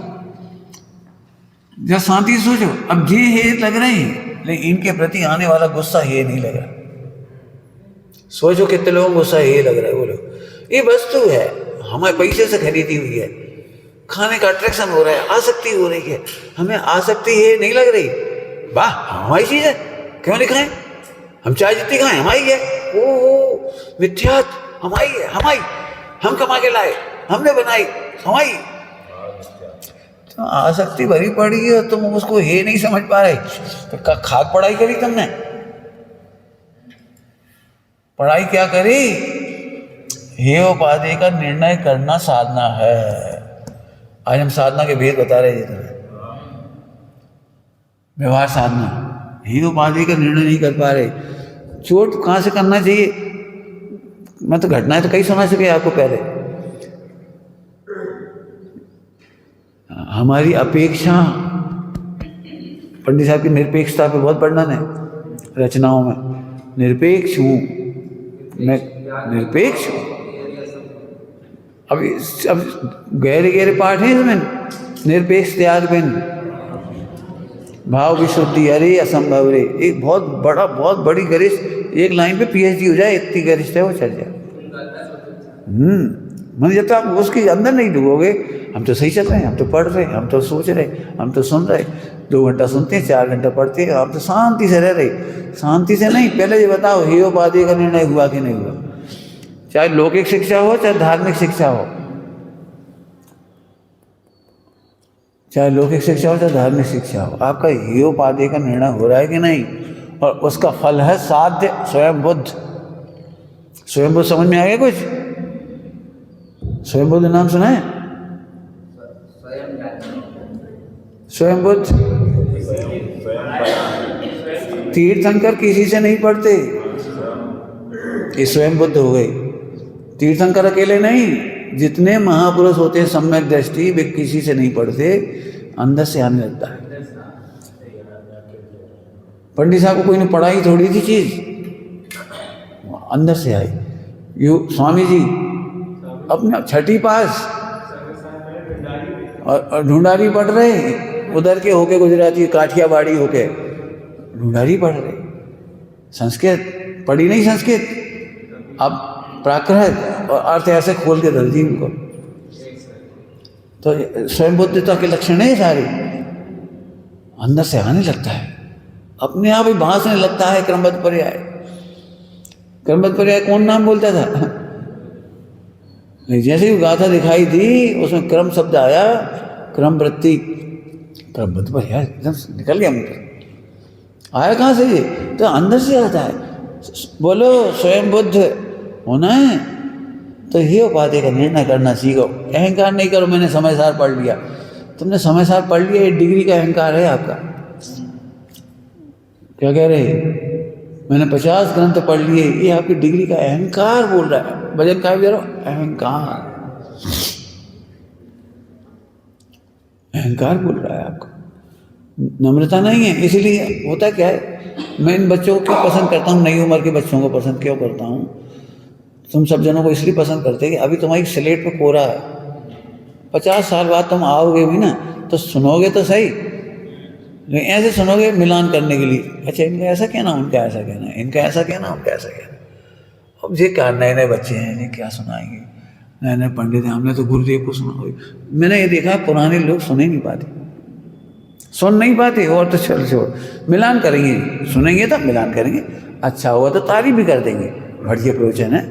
जब शांति सोचो, अब ये हे लग रहे हैं, लेकिन इनके प्रति आने वाला गुस्सा हे नहीं लग रहा। सोचो कितने लोगों को गुस्सा हे लग रहा है, बोलो ये वस्तु है, हमारे पैसे से खरीदी हुई है, खाने का अट्रैक्शन हो रहा है, आसक्ति हो रही है, हमें आसक्ति हे नहीं लग रही। वाह हमारी चीज है, क्यों नहीं खाएं, हम चाय जितनी खाएं हमारी है, ओ मिथ्यात हमारी है, हमारी, हम कमा के लाए, हमने बनाई, हमारी। तो आसक्ति भरी पड़ी है, तुम उसको हे नहीं समझ पा रहे, तो खाक पढ़ाई करी तुमने, पढ़ाई क्या करी? हेयोपाधि का निर्णय करना साधना है। आज हम साधना के भेद बता रहे हैं तुम्हें, व्यवहार साधना, हेयोपाधि का निर्णय नहीं कर पा रहे। चोट कहाँ से करना चाहिए, मैं तो घटनाएं तो कई सुना सके आपको पहले। हमारी अपेक्षा, पंडित साहब की निरपेक्षता पे बहुत वर्णन है रचनाओं में। निरपेक्ष हूँ मैं, निरपेक्ष हूँ। अब गहरे गहरे पाठ है इसमें, निरपेक्ष त्याग बिन भाव विशुद्धि अरे असंभव रे। एक बहुत बड़ी गरिष्ठ, एक लाइन पे पीएचडी हो जाए, इतनी गरिष्ठ है वो, चल जाए। मतलब जब तक आप उसके अंदर नहीं डूबोगे, हम तो सही चल रहे हैं, हम तो पढ़ रहे हैं, हम तो सोच रहे हैं, हम तो सुन रहे, 2 घंटा सुनते हैं, 4 घंटा पढ़ते हैं, आप तो शांति से रह रहे। शांति से नहीं, पहले ये बताओ हेयोपाधि का निर्णय हुआ कि नहीं हुआ, चाहे लौकिक शिक्षा हो चाहे धार्मिक शिक्षा हो। चाहे लौकिक शिक्षा हो चाहे धार्मिक शिक्षा हो, आपका हेयोपाधि का निर्णय हो रहा है कि नहीं, और उसका फल है साध्य स्वयं बुद्ध। स्वयं बुद्ध समझ में आ गया कुछ? स्वयं बुद्ध नाम सुना है? स्वयं बुद्ध तीर्थंकर किसी से नहीं पढ़ते, ये स्वयं बुद्ध हो गए। तीर्थंकर अकेले नहीं, जितने महापुरुष होते हैं सम्यक दृष्टि, वे किसी से नहीं पढ़ते, अंदर से आने लगता है। पंडित साहब को कोई ने पढ़ाई थोड़ी थी चीज, अंदर से आई। यू स्वामी जी अपने छठी पास और ढूंढारी पढ़ रहे, उधर के होके गुजराती काठियावाड़ी होके ढूंढारी पढ़ रहे, संस्कृत पढ़ी नहीं संस्कृत, अब प्राकृत और अर्थ ऐसे खोल के धर दी उनको। तो स्वयं बुद्धता के लक्षण है सारे, अंदर से आने लगता है, अपने आप ही भाषने लगता है। क्रमबद्ध पर्याय, क्रमबद्ध पर्याय कौन नाम बोलता था? जैसे ही गाथा दिखाई दी उसमें क्रम शब्द आया, क्रम वृत्ति, क्रमबद्ध पर्याय एकदम निकल गया मुझे। आया कहाँ से ये? तो अंदर से आता है। बोलो स्वयं बुद्ध होना है तो ये उपाधि का निर्णय करना सीखो। अहंकार नहीं करो, मैंने समय सार पढ़ लिया। तुमने समय सार पढ़ लिया, ये डिग्री का अहंकार है आपका। क्या कह रहे? मैंने 50 ग्रंथ पढ़ लिए, ये आपकी डिग्री का अहंकार बोल रहा है। वजन का भी अहंकार, अहंकार बोल रहा है आपको, नम्रता नहीं है। इसीलिए होता क्या है, मैं इन बच्चों को क्यों पसंद करता हूँ, नई उम्र के बच्चों को पसंद क्यों करता हूँ? तुम सब जनों को इसलिए पसंद करते हैं कि अभी तुम्हारी स्लेट पे कोरा है। 50 साल बाद तुम आओगे भी ना तो सुनोगे तो सही, लेकिन ऐसे सुनोगे मिलान करने के लिए, अच्छा इनका ऐसा कहना, उनका ऐसा कहना, इनका ऐसा कहना, उनका ऐसा कहना। अब ये क्या नए नए बच्चे हैं, इन्हें क्या सुनाएंगे? नए नए पंडित हैं, हमने तो गुरुदेव को सुना। मैंने ये देखा पुराने लोग सुन ही नहीं पाते, सुन नहीं पाते। और तो चल छोड़, मिलान करेंगे, सुनेंगे तब मिलान करेंगे, अच्छा हुआ तो तारीफ भी कर देंगे, बढ़िया प्रवचन है,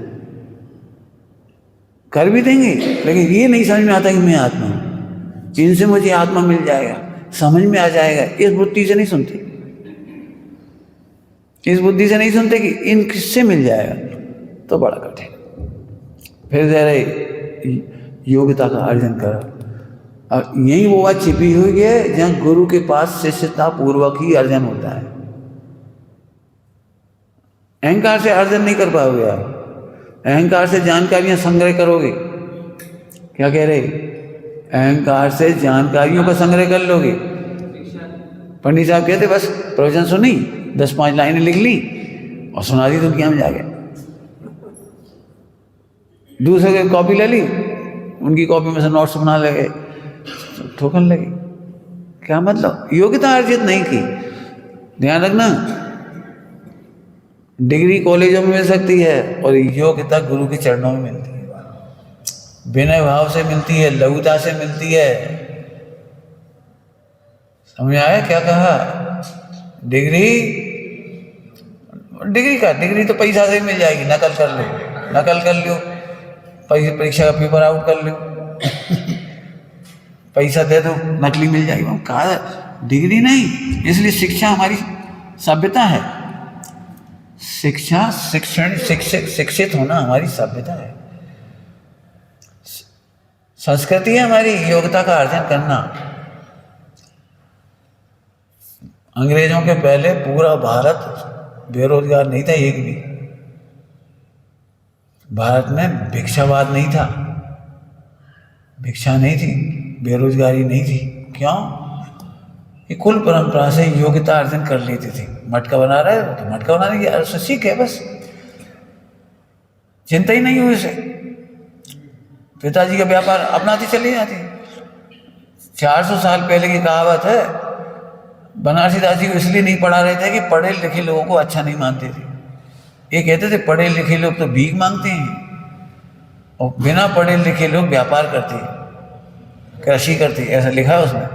कर भी देंगे। लेकिन ये नहीं समझ में आता कि मैं आत्मा हूँ, इनसे मुझे आत्मा मिल जाएगा, समझ में आ जाएगा, इस बुद्धि से नहीं सुनते, इस बुद्धि से नहीं सुनते कि इन किससे मिल जाएगा, तो बड़ा कठिन। फिर जरा योग्यता का अर्जन करो। अब यही वो बात छिपी हुई है जहाँ गुरु के पास शिष्यता पूर्वक ही अर्जन होता है। अहंकार से अर्जन नहीं कर पाओगे आप, अहंकार से जानकारियां संग्रह करोगे। क्या कह रहे? अहंकार से जानकारियों का संग्रह कर लोगे। पंडित साहब कहते बस प्रवचन सुनी, 10-5 लाइनें लिख ली और सुना दी दुनिया में जाके। दूसरे की कॉपी ले ली, उनकी कॉपी में से नोट्स बना लगे, ठोकन लगे। क्या मतलब? योग्यता अर्जित नहीं की। ध्यान रखना, डिग्री कॉलेजों में मिल सकती है और योग्यता गुरु के चरणों में मिलती है, विनय भाव से मिलती है, लघुता से मिलती है। समझ आया क्या कहा? डिग्री तो पैसा से ही मिल जाएगी, नकल कर लो, परीक्षा का पेपर आउट कर लो पैसा दे दो, नकली मिल जाएगी। कहा डिग्री नहीं। इसलिए शिक्षा हमारी सभ्यता है, शिक्षा शिक्षण शिक्षित होना हमारी सभ्यता है, संस्कृति है हमारी, योग्यता का अर्जन करना। अंग्रेजों के पहले पूरा भारत बेरोजगार नहीं था, एक भी। भारत में भिक्षावाद नहीं था, भिक्षा नहीं थी, बेरोजगारी नहीं थी। क्यों? ये कुल परंपरा से योग्यता अर्जन कर लेते थे। मटका बना रहे हो तो मटका बनाने की उससे सीख है, बस चिंता ही नहीं हुई उसे। पिताजी का व्यापार अपनाती चली जाती। 400 साल पहले की कहावत है, बनारसी दास जी को इसलिए नहीं पढ़ा रहे थे कि पढ़े लिखे लोगों को अच्छा नहीं मानते थे। ये कहते थे पढ़े लिखे लोग तो भीख मांगते हैं और बिना पढ़े लिखे लोग व्यापार करते हैं, कृषि करते हैं। ऐसा लिखा है उसमें,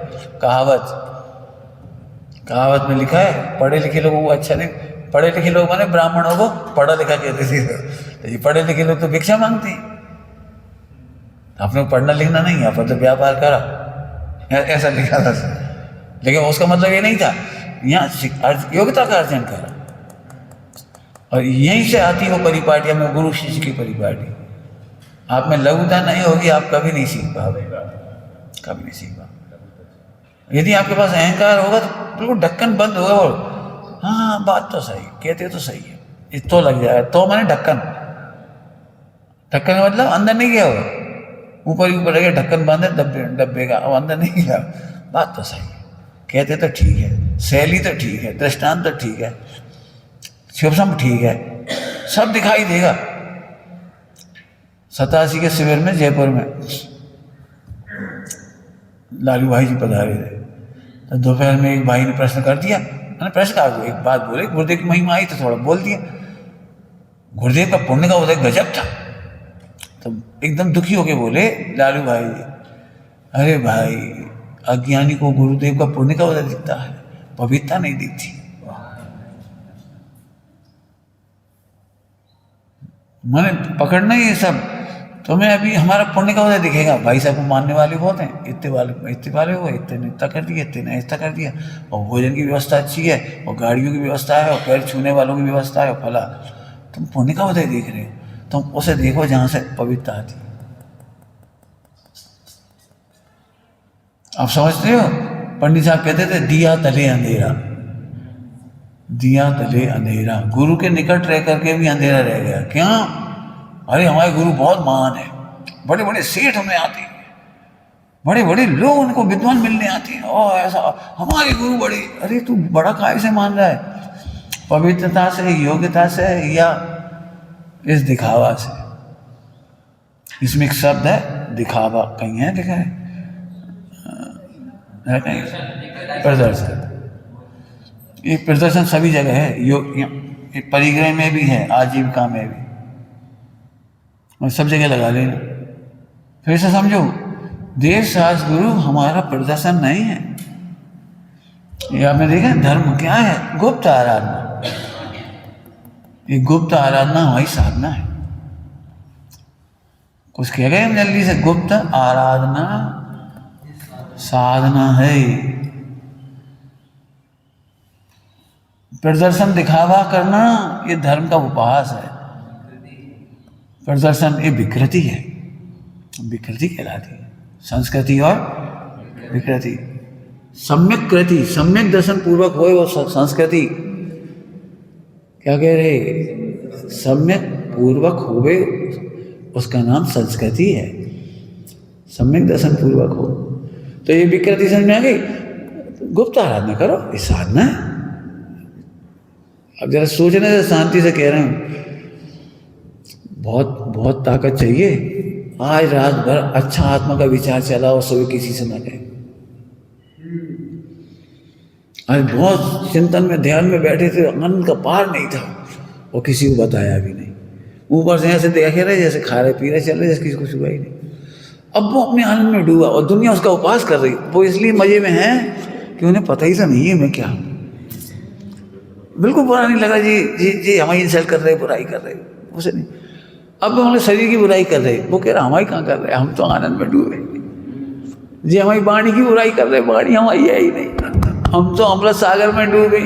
कहावत में लिखा है पढ़े लिखे लोगों को अच्छा नहीं। पढ़े लिखे लोग माने ब्राह्मणों को पढ़ा लिखा कहते थे, तो ये पढ़े लिखे लोग तो भिक्षा मांगते हैं। आपने पढ़ना लिखना नहीं, अपन तो व्यापार करा, ऐसा लिखा था। लेकिन उसका मतलब ये नहीं था, यहाँ योग्यता का अर्जन करा, और यहीं से आती वो परिपाटियाँ में, गुरु शिष्य की परिपाटी। आप में लघुता नहीं होगी, आप कभी नहीं सीख पाओगे, कभी नहीं सीख पाओगे। यदि आपके पास अहंकार होगा तो बिल्कुल ढक्कन बंद होगा, और हाँ बात तो सही कहते तो सही है, ये तो लग जाएगा, तो मैंने ढक्कन, ढक्कन का मतलब अंदर नहीं गया होगा, ऊपर ही ऊपर रह ढक्कन बंद है डब्बे का, अब अंदर नहीं गया। बात तो सही है, कहते तो ठीक है, शैली तो ठीक है, दृष्टांत तो ठीक है, शिवसम ठीक है, सब दिखाई देगा। 87 के शिविर में जयपुर में लालू भाई जी पधारे थे, तो दोपहर में एक भाई ने प्रश्न कर दिया। मैंने प्रश्न कहा, एक बात बोले, गुरुदेव की महिमा आई तो थोड़ा बोल दिया। गुरुदेव का पुण्य का उदय गजब था। तो एकदम दुखी होके बोले लालू भाई जी, अरे भाई अज्ञानी को गुरुदेव का पुण्य का उदय दिखता है, पवित्रता नहीं दिखती। मैंने पकड़ना ही ये सब, तुम्हें अभी हमारा पुण्य का उदय दिखेगा। भाई साहब को मानने वाले बहुत हैं, इतने वाले हुए, इतने ने इतना कर दिया, इतने ने ऐसा कर दिया, और भोजन की व्यवस्था अच्छी है, और गाड़ियों की व्यवस्था है, और पैर छूने वालों की व्यवस्था है, और फला। तुम पुण्य का उदय देख रहे हो, तुम उसे देखो जहाँ से पवित्रता आती है। आप समझते हो, पंडित साहब कहते थे दिया तले अंधेरा, दिया तले अंधेरा। गुरु के निकट रह करके भी अंधेरा रह गया। क्या? अरे हमारे गुरु बहुत महान है, बड़े बड़े सेठ हमें आते हैं, बड़े बड़े लोग उनको विद्वान मिलने आते हैं, और ऐसा हमारे गुरु बड़े। अरे तू बड़ा काय से मान रहा है? पवित्रता से, योग्यता से, या इस दिखावा से? इसमें एक शब्द है दिखावा, कहीं है लिखा है कहीं? प्रदर्शन। ये प्रदर्शन सभी जगह है, योग परिग्रह में भी है, आजीविका में भी, और सब जगह लगा लेना। फिर से समझो, देव शास्त्र गुरु हमारा प्रदर्शन नहीं है। ये आपने देखा, धर्म क्या है? गुप्त आराधना। ये गुप्त आराधना हमारी साधना है। कुछ कह गए हम जल्दी से, गुप्त आराधना साधना है। प्रदर्शन दिखावा करना ये धर्म का उपहास है। प्रदर्शन ये विकृति है, विकृति कहलाती है। संस्कृति और विकृति, सम्यक कृति, सम्यक दर्शन पूर्वक होए वो संस्कृति। क्या कह रहे? सम्यक पूर्वक होवे उसका नाम संस्कृति है। सम्यक दर्शन पूर्वक हो, तो ये विकृति समझ में आ गई। गुप्त आराधना करो, ये साधना है। अब जरा सोचने से, शांति से कह रहे हूँ, बहुत बहुत ताकत चाहिए। आज रात भर अच्छा आत्मा का विचार चला और सुबह किसी से न कहे। आज बहुत चिंतन में, ध्यान में बैठे थे, आनंद का पार नहीं था, और किसी को बताया भी नहीं। ऊपर से ऐसे देखे रहे जैसे खा रहे पी रहे चल रहे, जैसे किसी को हुआ ही नहीं। अब वो अपने आनंद में डूबा, और दुनिया उसका उपवास कर रही। वो इसलिए मजे में है कि उन्हें पता ही तो नहीं है मैं क्या हूँ। बिल्कुल बुरा नहीं लगा जी हमारी इंसल्ट कर रहे, बुराई कर रहे, उसे नहीं। अब हमारे शरीर की बुराई कर रहे, वो कह रहा हमारी कहाँ कर रहे, हम तो आनंद में डूबे। जी हमारी वाणी की बुराई कर रहे, वाणी हमारी है ही नहीं, हम तो अमृत सागर में डूबे।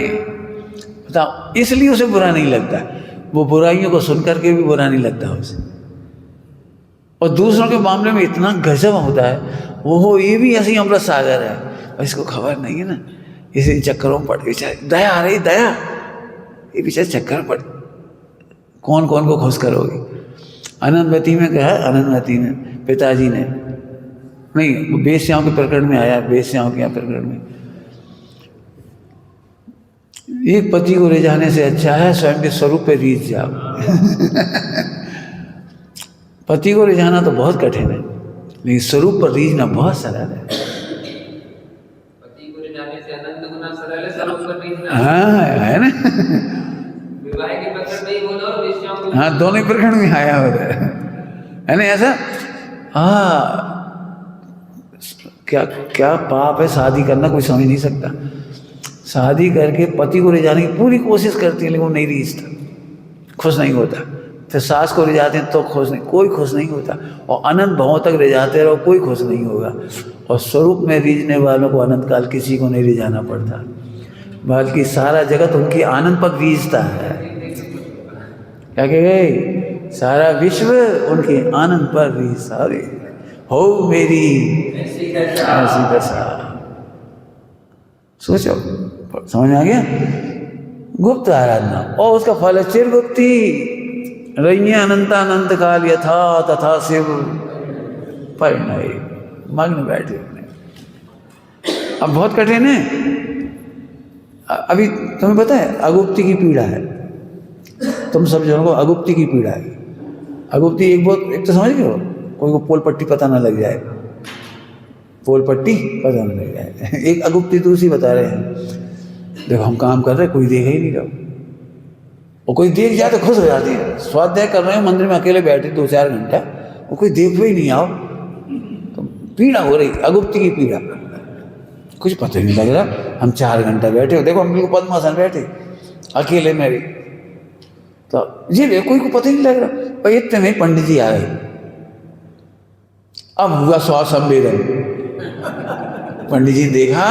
बताओ, इसलिए उसे बुरा नहीं लगता। वो बुराइयों को सुन करके भी बुरा नहीं लगता उसे। और दूसरों के मामले में इतना गजब होता है, वो ये भी ऐसे ही अमृत सागर है, और इसको खबर नहीं है ना, इसे चक्करों में पड़ बेचारे। दया आ रही, दया, ये बेचारे चक्कर में पड़। कौन कौन को खुश करोगे? अनंतवती में कहा, अनंतवती में पिताजी ने, नहीं वो बेस्याओं के प्रकरण में आया, बेस्याओं के यहाँ प्रकरण में, एक पति को ले जाने से अच्छा है स्वयं के स्वरूप पे रीझ जाओ। पति को ले जाना तो बहुत कठिन है, लेकिन स्वरूप पर रीझना बहुत सरल है। पति को ले जाने से अनंत गुना सरल है, स्वरूप पर रीझना। हाँ है ना, विवाह के प्रकरण में ही बोला, और विषयों को, हाँ दोनों ही प्रकरण में आया होता है ना ऐसा। हाँ, क्या क्या पाप है शादी करना, कोई समझ नहीं सकता। शादी करके पति को ले जाने की पूरी कोशिश करती है, लेकिन वो नहीं रीझता, खुश नहीं होता। तो सांस को ले जाते हैं तो खुश नहीं, कोई खुश नहीं होता। और अनंत भावों तक ले जाते रहो, कोई खुश नहीं होगा। और स्वरूप में रीझने वालों को अनंत काल किसी को नहीं ले जाना पड़ता, बल्कि सारा जगत उनकी आनंद पर रीझता है। क्या कह गए? सारा विश्व उनके आनंद पर रीझता। अरे हो मेरी ऐसी दशा। सोचो, समझ में आ गया? गुप्त आराधना और उसका फल है चिरगुप्ती। रही अनंत काल यथा तथा शिव परिणय। मग्न बैठे अब बहुत कठिन है। अभी तुम्हें पता है अगुप्ती की पीड़ा है, तुम सब जनों को अगुप्ती की पीड़ा है। अगुप्ती एक तो समझ गए हो, कोई को पोल पट्टी पता ना लग जाए, पोल पट्टी पता ना लग जाए। एक अगुप्ती दूसरी बता रहे हैं, देखो हम काम कर रहे कोई देख ही नहीं रहा, और कोई देख जाए तो खुश हो जाती है। स्वाध्याय कर रहे हैं मंदिर में अकेले बैठे 2-4 घंटा, वो कोई देख ही नहीं आओ तो पीड़ा हो रही, अगुप्ती की पीड़ा। कुछ पता ही नहीं लग रहा, हम 4 घंटा बैठे हो, देखो हम बिल्कुल पद्मासन बैठे अकेले मेरे, तो ये कोई को पता ही नहीं लग रहा। और इतने में पंडित जी आए, अब हुआ स्वाद संवेदन। पंडित जी देखा,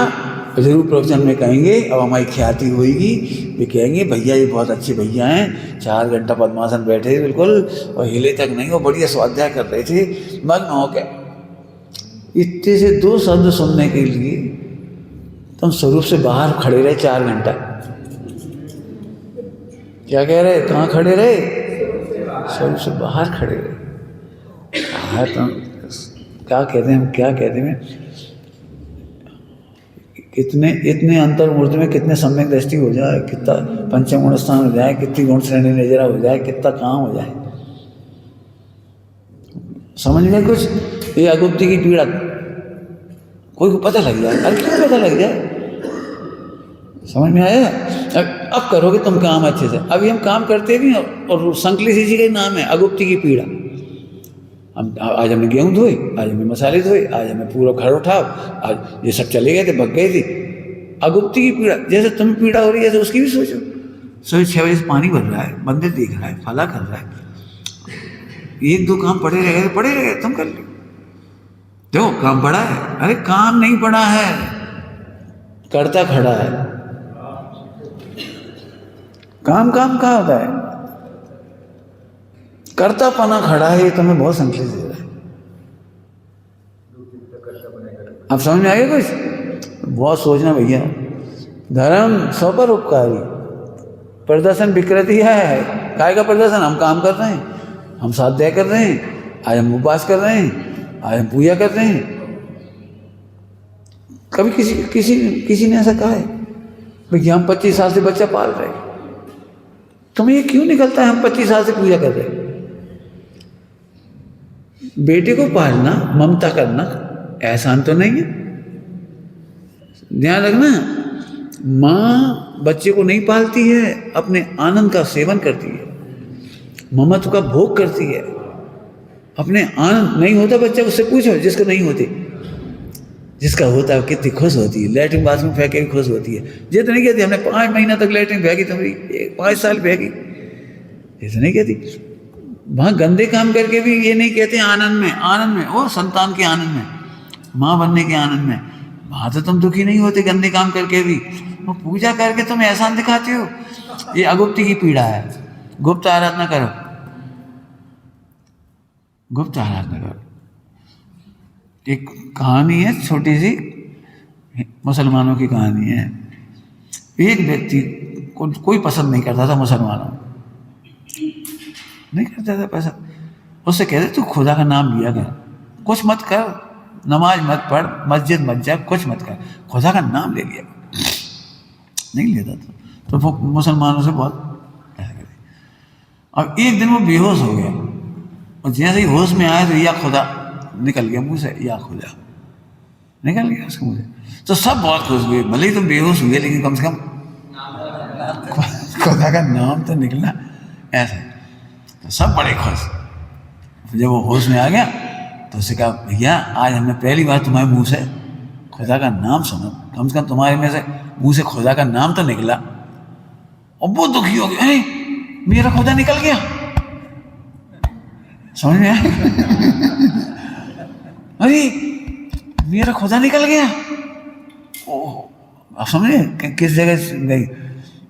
जरूर प्रवचन में कहेंगे, अब हमारी ख्याति होगी, वे कहेंगे भैया ये बहुत अच्छे भैया हैं, 4 घंटा पद्मासन बैठे बिल्कुल और हिले तक नहीं, और बढ़िया स्वाध्याय कर रहे थे, मग्न हो गए। इतने से 2 शब्द सुनने के लिए तुम स्वरूप से बाहर खड़े रहे 4 घंटा। क्या कह रहे? कहाँ खड़े रहे? स्वरूप से बाहर खड़े रहे। तुम क्या कहते हैं, क्या कहते हैं, इतने अंतर्मूर्ति में कितने सम्यक दृष्टि हो जाए, कितना पंचम गुण स्थान हो जाए, कितनी गुण श्रेणी नजरा हो जाए, कितना काम हो जाए। समझ में कुछ? ये अगुप्ती की पीड़ा कोई को पता लग जाए। अरे क्यों पता लग जाए? समझ में आया? अब करोगे तुम काम अच्छे से। अभी हम काम करते भी और संकलित जी का नाम है अगुप्ती की पीड़ा। हम आज हमने गेहूँ धोए, आज हमने मसाले धोए, आज हमें पूरा घर उठाओ, आज ये सब चले गए थे, भग गए थे। अगुप्ती की पीड़ा, जैसे तुम्हें पीड़ा हो रही है तो उसकी भी सोचो। सुबह 6 बजे से पानी भर रहा है, मंदिर देख रहा है, फला कर रहा है, 1-2 काम पड़े रह गए, पड़े रह गए, तुम कर लो। देखो काम पड़ा है, अरे काम नहीं पड़ा है, करता खड़ा है। काम कहाँ होता है? करता पना खड़ा है, ये तुम्हें बहुत संकेत दे रहा है। अब समझ में आ गया कुछ? बहुत सोचना भैया। धर्म स्वपर उपकारी, प्रदर्शन विकृति है। काय का प्रदर्शन? हम काम कर रहे हैं, हम स्वाध्याय कर रहे हैं, आज हम उपवास कर रहे हैं, आज हम पूजा कर रहे हैं। कभी किसी ने ऐसा कहा है भैया हम 25 साल से बच्चा पाल रहे हैं, तुम्हें ये क्यों निकलता है हम 25 साल से पूजा कर रहे हैं? बेटे को पालना, ममता करना एहसान तो नहीं है। ध्यान रखना, माँ बच्चे को नहीं पालती है, अपने आनंद का सेवन करती है, ममत्व का भोग करती है। अपने आनंद नहीं होता बच्चा, उससे पूछो जिसको नहीं होती, जिसका होता है कितनी खुश होती है। लैट्रिन बाथरूम फेंके भी खुश होती है। ये तो नहीं कहती हमने 5 महीना तक लैट्रिन फेंकी, तुम्हारी 5 साल फेंकी, ये तो नहीं कहती। वहाँ गंदे काम करके भी ये नहीं कहते आनंद में, वो संतान के आनंद में, माँ बनने के आनंद में। वहाँ तो तुम दुखी नहीं होते गंदे काम करके भी, वो पूजा करके तुम एहसान दिखाते हो। ये अगुप्ती की पीड़ा है। गुप्त आराधना करो, गुप्त आराधना करो। एक कहानी है छोटी सी, मुसलमानों की कहानी है। एक व्यक्ति को कोई पसंद नहीं करता था, मुसलमानों नहीं करता था पसंद। उससे कहते तू खुदा का नाम लिया कर, कुछ मत कर, नमाज मत पढ़, मस्जिद मत जा, कुछ मत कर, खुदा का नाम ले लिया। नहीं लेता था तो वो मुसलमानों से बहुत। अब एक दिन वो बेहोश हो गया, और जैसे ही होश में आया तो या खुदा निकल गया मुंह से, या खुदा निकल गया उसके मुंह से। तो सब बहुत खुश हुए, भले ही तुम बेहोश हुए लेकिन कम से कम खुदा का नाम तो निकला, ऐसा। तो सब बड़े खुश। जब वो होश में आ गया तो उससे कहा भैया आज हमने पहली बार तुम्हारे मुंह से खुदा का नाम सुना, कम से कम तुम्हारे में से मुंह से खुदा का नाम तो निकला। और वो दुखी हो गया, मेरा खुदा निकल गया। समझ में आया? अरे मेरा खुदा निकल गया। ओह, आप समझे किस जगह गई?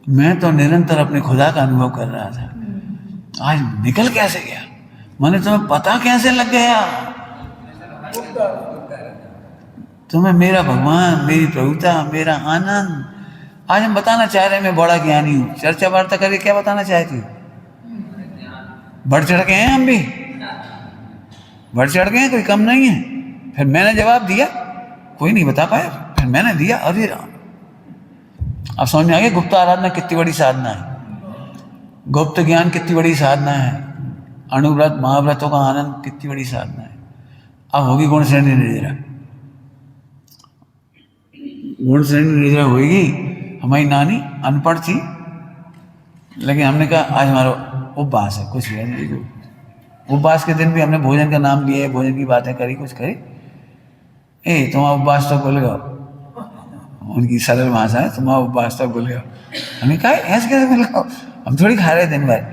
मैं तो निरंतर अपने खुदा का अनुभव कर रहा था, आज निकल कैसे गया? मैंने तुम्हें पता कैसे लग गया? तुम्हें मेरा भगवान, मेरी प्रभुता, मेरा आनंद। आज हम बताना चाह रहे हैं मैं बड़ा ज्ञानी हूँ। चर्चा वार्ता करके क्या बताना चाहती हूँ? बढ़ चढ़ के हैं हम भी, बढ़ चढ़ के हैं, कोई कम नहीं है। फिर मैंने जवाब दिया, कोई नहीं बता पाया, फिर मैंने दिया। अरे राम, अब समझ में आ गया गुप्त आराधना कितनी बड़ी साधना है, गुप्त ज्ञान कितनी बड़ी साधना है, अणुव्रत महाव्रतों का आनंद कितनी बड़ी साधना है। अब होगी गुण श्रेणी निर्जरा, गुण श्रेणी निर्जरा होगी। हमारी नानी अनपढ़ थी, लेकिन हमने कहा आज हमारा उपवास है, कुछ है नहीं। उपवास के दिन भी हमने भोजन का नाम लिया, भोजन की बातें करी, कुछ करी। तुम्हारा उपवास तो बोलेगा, उनकी सरल भाषा है, तुम्हारा उपवास तो बोलेगा। हमने कहा ऐसे कैसे बोलेगा, हम थोड़ी खा रहे दिन भर।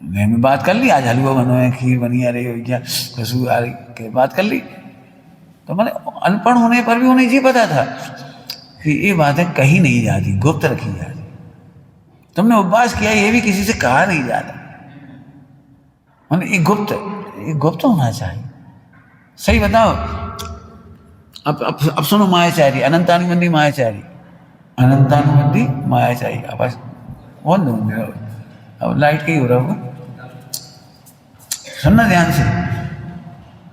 मैं बात कर ली, आज हलवा बनो है, खीर बनी आ रही हो, क्या खुशबू आ रही के बात कर ली। तो मैंने अनपढ़ होने पर भी उन्हें ये पता था कि ये बातें कहीं नहीं जाती, गुप्त रखी जाती। तुमने उपवास किया, ये भी किसी से कहा नहीं जाता। मैंने ये गुप्त होना चाहिए। सही बताओ, अब सुनो मायाचारी, अनंतानुबंधी मायाचारी, अनंतानुबंधी मायाचारी। अब कौन दूंगा, अब लाइट का ही हो रहा होगा, सुनना ध्यान से।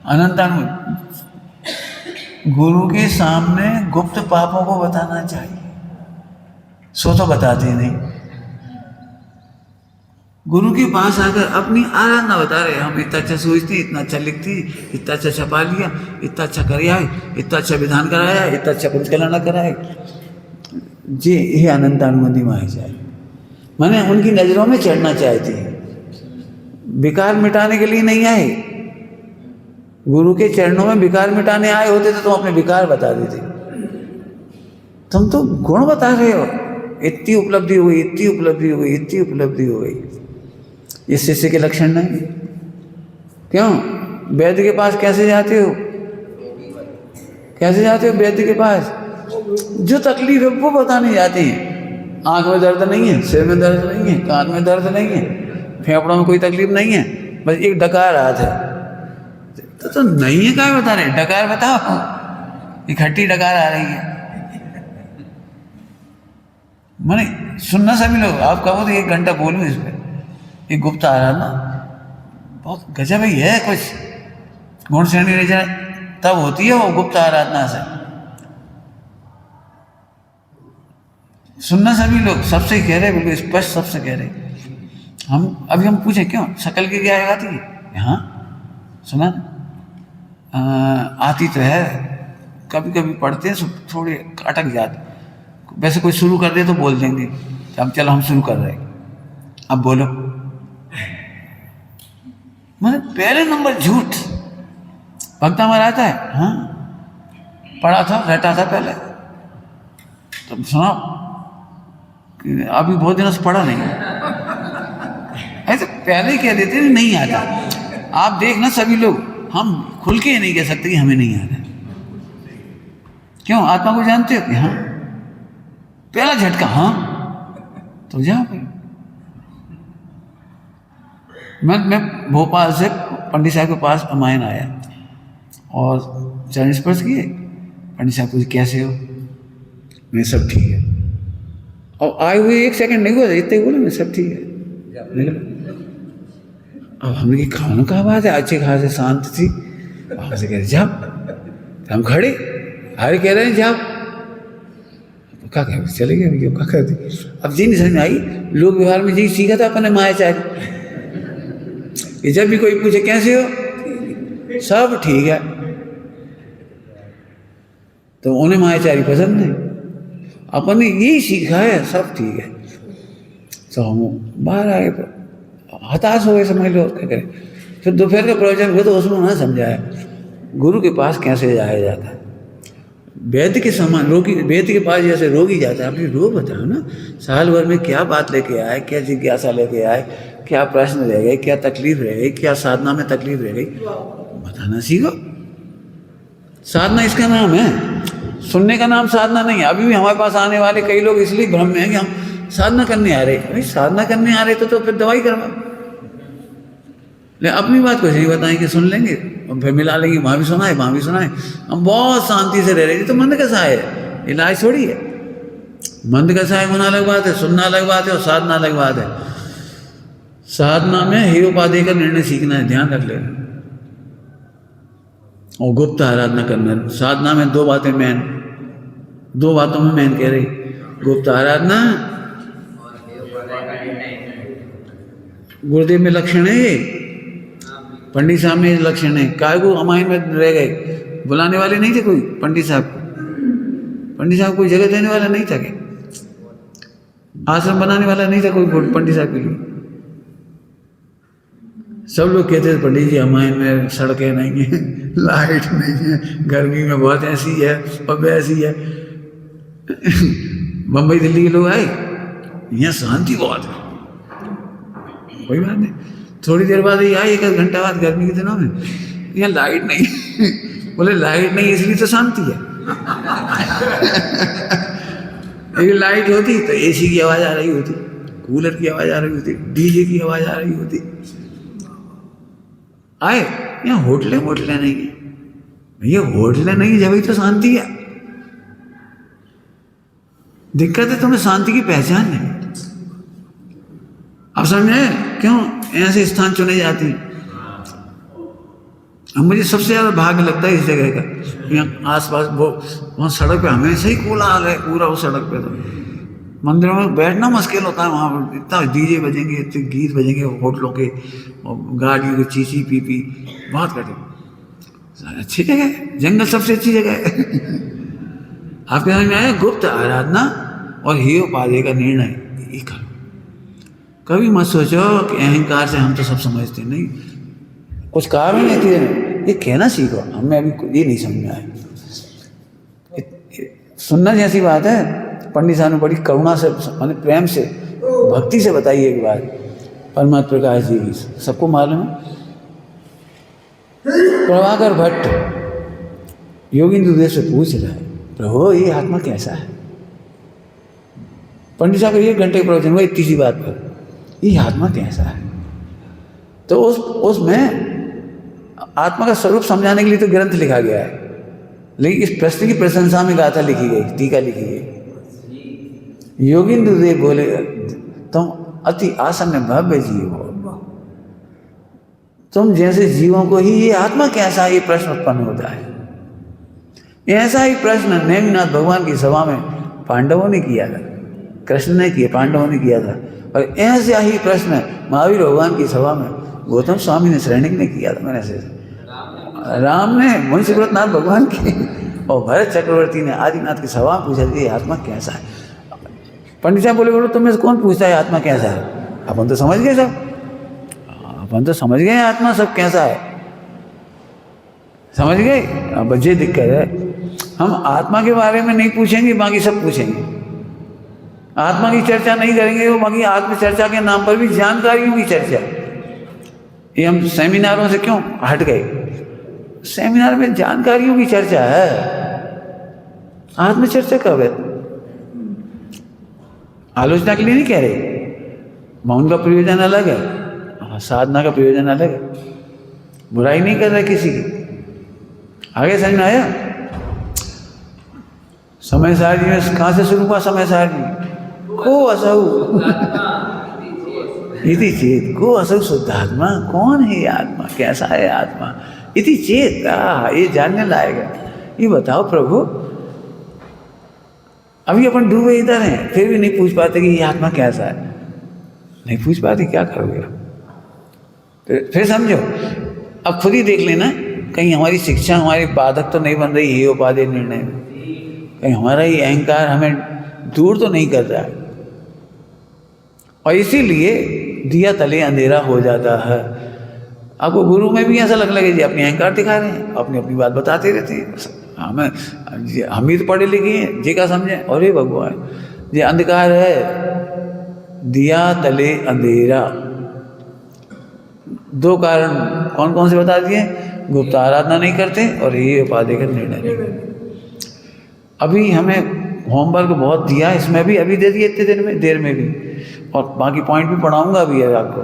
अनंतानुबंधी गुरु के सामने गुप्त पापों को बताना चाहिए, सो तो बताते नहीं। गुरु के पास आकर अपनी आराधना बता रहे, हम इतना अच्छा सोचती, इतना अच्छा लिखती, इतना अच्छा छपा लिया, इतना अच्छा कर आए, इतना अच्छा विधान कराया, इतना अच्छा परिचालना कराए। जी ये अनंतानुबंधी मायाचारी, मैंने उनकी नजरों में चढ़ना चाहती है, विकार मिटाने के लिए नहीं आए। गुरु के चरणों में विकार मिटाने आए होते तो तुम अपने विकार बता देते। तुम तो गुण बता रहे हो, इतनी उपलब्धि हो गई, इतनी उपलब्धि हो गई, इतनी उपलब्धि हो गई। ये शिष्य के लक्षण नहीं। क्यों वैद्य के पास कैसे जाते हो, कैसे जाते हो वैद्य के पास? जो तकलीफ है वो बताने जाते हैं। आंख में दर्द नहीं है, सिर में दर्द नहीं है, कान में दर्द नहीं है, फेफड़ों में कोई तकलीफ नहीं है, बस एक डकार आत है। तो नहीं है, क्या बता रहे? डकार बताओ, इकट्ठी डकार आ रही है। मैंने सुनना सभी लोग, आप कहो तो 1 घंटा बोलूँ इस पर। ये गुप्त आराधना बहुत गजब ही है। कुछ गुण श्रेणी निर्जरा तब होती है वो गुप्त आराधना से। सुनना सभी लोग, सबसे कह रहे, बिल्कुल स्पष्ट सबसे कह रहे। हम अभी हम पूछे क्यों शकल की क्या आती है? हाँ सुना आती तो है, कभी कभी पढ़ते हैं, थोड़े अटक जाते। वैसे कोई शुरू कर दे तो बोल देंगे, अब चलो हम शुरू कर रहे हैं, अब बोलो। मैंने पहले नंबर झूठ भक्ता मारा आता है। हाँ पढ़ा था, रटा था पहले, तो सुना अभी बहुत दिनों से पढ़ा नहीं। ऐसे पहले ही कह देते नहीं आता। आप देखना सभी लोग, हम खुल के नहीं कह सकते कि हमें नहीं आता। क्यों? आत्मा को जानते हो कि हाँ पहला झटका, हाँ तो जाओ फिर। मैं भोपाल से पंडित साहब के पास अमायन आया और चरण स्पर्श किए। पंडित साहब पूछे कैसे हो? मैं सब ठीक है। और आए हुए 1 सेकंड नहीं हुआ, इतने बोले मैं सब ठीक है। अब हमने खाना कहा बात है, अच्छे खासे शांत थी। वहां से कह रहे जाओ, हम खड़े हारे कह रहे हैं जाओ, तो क्या कह चले गए, क्या कर दी। अब जी नहीं समझ में आई, लोक व्यवहार में जी सीखा था अपने मायाचारी। कि जब भी कोई पूछे कैसे हो, सब ठीक है, तो उन्हें मायाचारी पसंद नहीं। अपन ने यही सीखा है, सब ठीक है। तो हम बाहर आए, हताश हो गए, समझ लो क्या करें। फिर दोपहर का प्रवचन हुआ तो उसमें उन्होंने समझाया गुरु के पास कैसे जाया जाता है। वैद्य के समान रोगी, वैद्य के पास जैसे रोगी जाता है, अपनी रोग बताओ ना, साल भर में क्या बात लेके आए, क्या जिज्ञासा लेके आए, क्या प्रश्न रह गए, क्या तकलीफ रह गई, क्या साधना में तकलीफ रह गई, बताना सीखो। साधना इसका नाम है, सुनने का नाम साधना नहीं है। अभी भी हमारे पास आने वाले कई लोग इसलिए भ्रम में हैं कि हम साधना करने आ रहे हैं। भाई साधना करने आ रहे तो फिर दवाई करवा, लेकिन अपनी बात कुछ नहीं बताएं कि सुन लेंगे और फिर मिला लेंगे, वहाँ भी सुनाए वहाँ भी सुनाए। हम बहुत शांति से रह रहे हैं। तो मन कैसा है, इलाज थोड़ी है। मन कैसा है होना अलग बात है, सुनना अलग बात है और साधना अलग बात है। साधना में हेयोपाधि का निर्णय सीखना है, ध्यान रख लेना, और गुप्त आराधना करना है। साधना में दो बातें मेन, दो बातों में मेन कह रही, गुप्त आराधना, गुरुदेव में लक्षण है, पंडित साहब में लक्षण है। काय को अमाइन में रह गए, बुलाने वाले नहीं थे कोई पंडित साहब को, पंडित साहब कोई जगह देने वाला नहीं था, कि आश्रम बनाने वाला नहीं था कोई पंडित साहब के लिए। सब लोग कहते थे पंडित जी हमारे में सड़कें नहीं है, लाइट नहीं है, गर्मी में बहुत ऐसी है और वैसी है। बम्बई दिल्ली के लोग आए, यहाँ शांति बहुत है, कोई बात नहीं। थोड़ी देर बाद ही आए, एक घंटा बाद गर्मी के दिनों में, यहाँ लाइट नहीं। बोले लाइट नहीं इसलिए तो शांति है। ये लाइट होती तो एसी की आवाज़ आ रही होती, कूलर की आवाज़ आ रही होती, डीजे की आवाज़ आ रही होती। आए यहाँ होटलें नहीं है, ये होटलें नहीं जब ही तो शांति है। दिक्कत है तुम्हें शांति की पहचान नहीं। अब समझे क्यों ऐसे स्थान चुने जाते हैं। अब मुझे सबसे ज़्यादा भाग्य लगता है इस जगह का, यहाँ आसपास वो वहाँ सड़क पे हमेशा ही कोलाहल है पूरा। उस सड़क पे तो मंदिरों में बैठना मुश्किल होता है, वहाँ पर इतना डीजे बजेंगे, इतने गीत बजेंगे, होटलों के और गाड़ियों की चीची पीपी, बहुत कठिन। अच्छी जगह है, जंगल सबसे अच्छी जगह है। आपके समझ में आया, गुप्त आराधना और हेयोपाधि का निर्णय ये करो। कभी मत सोचो कि अहंकार से हम तो सब समझते नहीं, कुछ कहा भी नहीं थी, ये कहना सीखो। हमें अभी ये नहीं समझ में आया। सुनना जैसी बात है, पंडित साहब ने बड़ी करुणा से, माने प्रेम से, भक्ति से बताई एक बात परमात्मा प्रकाश जी की, सबको मालूम है। प्रभाकर भट्ट योगींद्र से पूछ रहा है, प्रभु ये आत्मा कैसा है। पंडित साहब को 1 घंटे का प्रवचन हुआ इतनी सी बात पर, ये आत्मा कैसा है। तो उसमें आत्मा का स्वरूप समझाने के लिए तो ग्रंथ लिखा गया है, लेकिन इस प्रश्न की प्रशंसा में गाथा लिखी गई, टीका लिखी गई। योगींद्र देव बोले, तुम अति आसन्न भव्य जीव हो, तुम जैसे जीवों को ही ये आत्मा कैसा, ये प्रश्न उत्पन्न होता है। ऐसा ही प्रश्न नेमिनाथ भगवान की सभा में पांडवों ने किया था, कृष्ण ने किया, पांडवों ने किया था। और ऐसा ही प्रश्न महावीर भगवान की सभा में गौतम स्वामी ने श्रेणिक ने किया था। मैंने ऐसे राम ने मुंशी व्रतनाथ भगवान की और भरत चक्रवर्ती ने आदिनाथ की सभा में पूछा कि आत्मा कैसा है। पंडित साहब बोले, बोलो तुम्हें कौन पूछता है आत्मा कैसा है। अपन तो समझ गए सब, अपन तो समझ गए आत्मा सब कैसा है, समझ गए। अब ये दिक्कत है, हम आत्मा के बारे में नहीं पूछेंगे, बाकी सब पूछेंगे। आत्मा की चर्चा नहीं करेंगे, वो बाकी आत्म चर्चा के नाम पर भी जानकारियों की चर्चा। ये हम सेमिनारों से क्यों हट गए। सेमिनार में जानकारियों की चर्चा है, आत्म चर्चा कब है। आलोचना के लिए नहीं कह रहे, मौन का प्रयोजन अलग है, साधना का प्रयोजन अलग है। बुराई नहीं कर रहे किसी की। आगे समझ में आया। समय सारणी में कहाँ से शुरू हुआ। समय सारणी को असहु इति चेत, को असहु शुद्धात्मा, कौन है ये आत्मा, कैसा है आत्मा, इति चेत, ये जानने लायक है। ये बताओ प्रभु, अभी अपन डूबे इधर हैं, फिर भी नहीं पूछ पाते कि ये आत्मा कैसा है। नहीं पूछ पाते, क्या करोगे। फिर समझो, अब खुद ही देख लेना, कहीं हमारी शिक्षा हमारी बाधक तो नहीं बन रही है उपाधि निर्णय में, कहीं हमारा ये अहंकार हमें दूर तो नहीं कर रहा है। और इसीलिए दिया तले अंधेरा हो जाता है। आपको गुरु में भी ऐसा लगने लगे जी अपनी अहंकार दिखा रहे हैं, अपनी अपनी बात बताते रहते हैं। हम ही तो पढ़े लिखे हैं, जी का समझें। और ये भगवान ये अंधकार है, दिया तले अंधेरा, दो कारण कौन कौन से बता दिए? गुप्त आराधना नहीं करते और ये उपाधि का निर्णय नहीं करते। अभी हमें होमवर्क बहुत दिया, इसमें भी अभी दे दिए इतने दिन में, देर में भी, और बाकी पॉइंट भी पढ़ाऊंगा भी है आपको,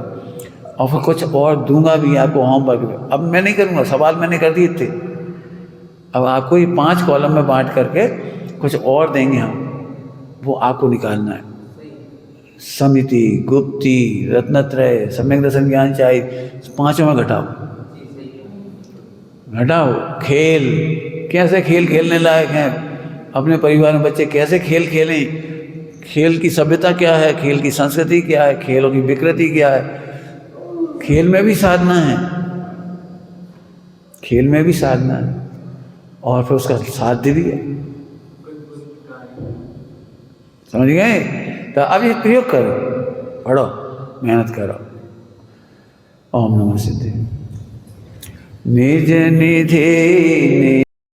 और फिर कुछ और दूंगा भी आपको होमवर्क में। अब मैं नहीं करूंगा, सवाल मैंने कर दिए थे, अब आपको ये 5 कॉलम में बांट करके कुछ और देंगे हम, वो आपको निकालना है। समिति, गुप्ती, रत्नत्रय, सम्यक दर्शन ज्ञान चाहिए, 5 में घटाओ, घटाओ। खेल, कैसे खेल खेलने लायक हैं, अपने परिवार में बच्चे कैसे खेल खेलें, खेल की सभ्यता क्या है, खेल की संस्कृति क्या है, खेलों की विकृति क्या है। खेल में भी साधना है, खेल में भी साधना है, और फिर उसका साध्य भी है। समझ गए? तो अब ये प्रयोग करो, पढ़ो, मेहनत करो। ओम नमः सिद्धि। निज निधि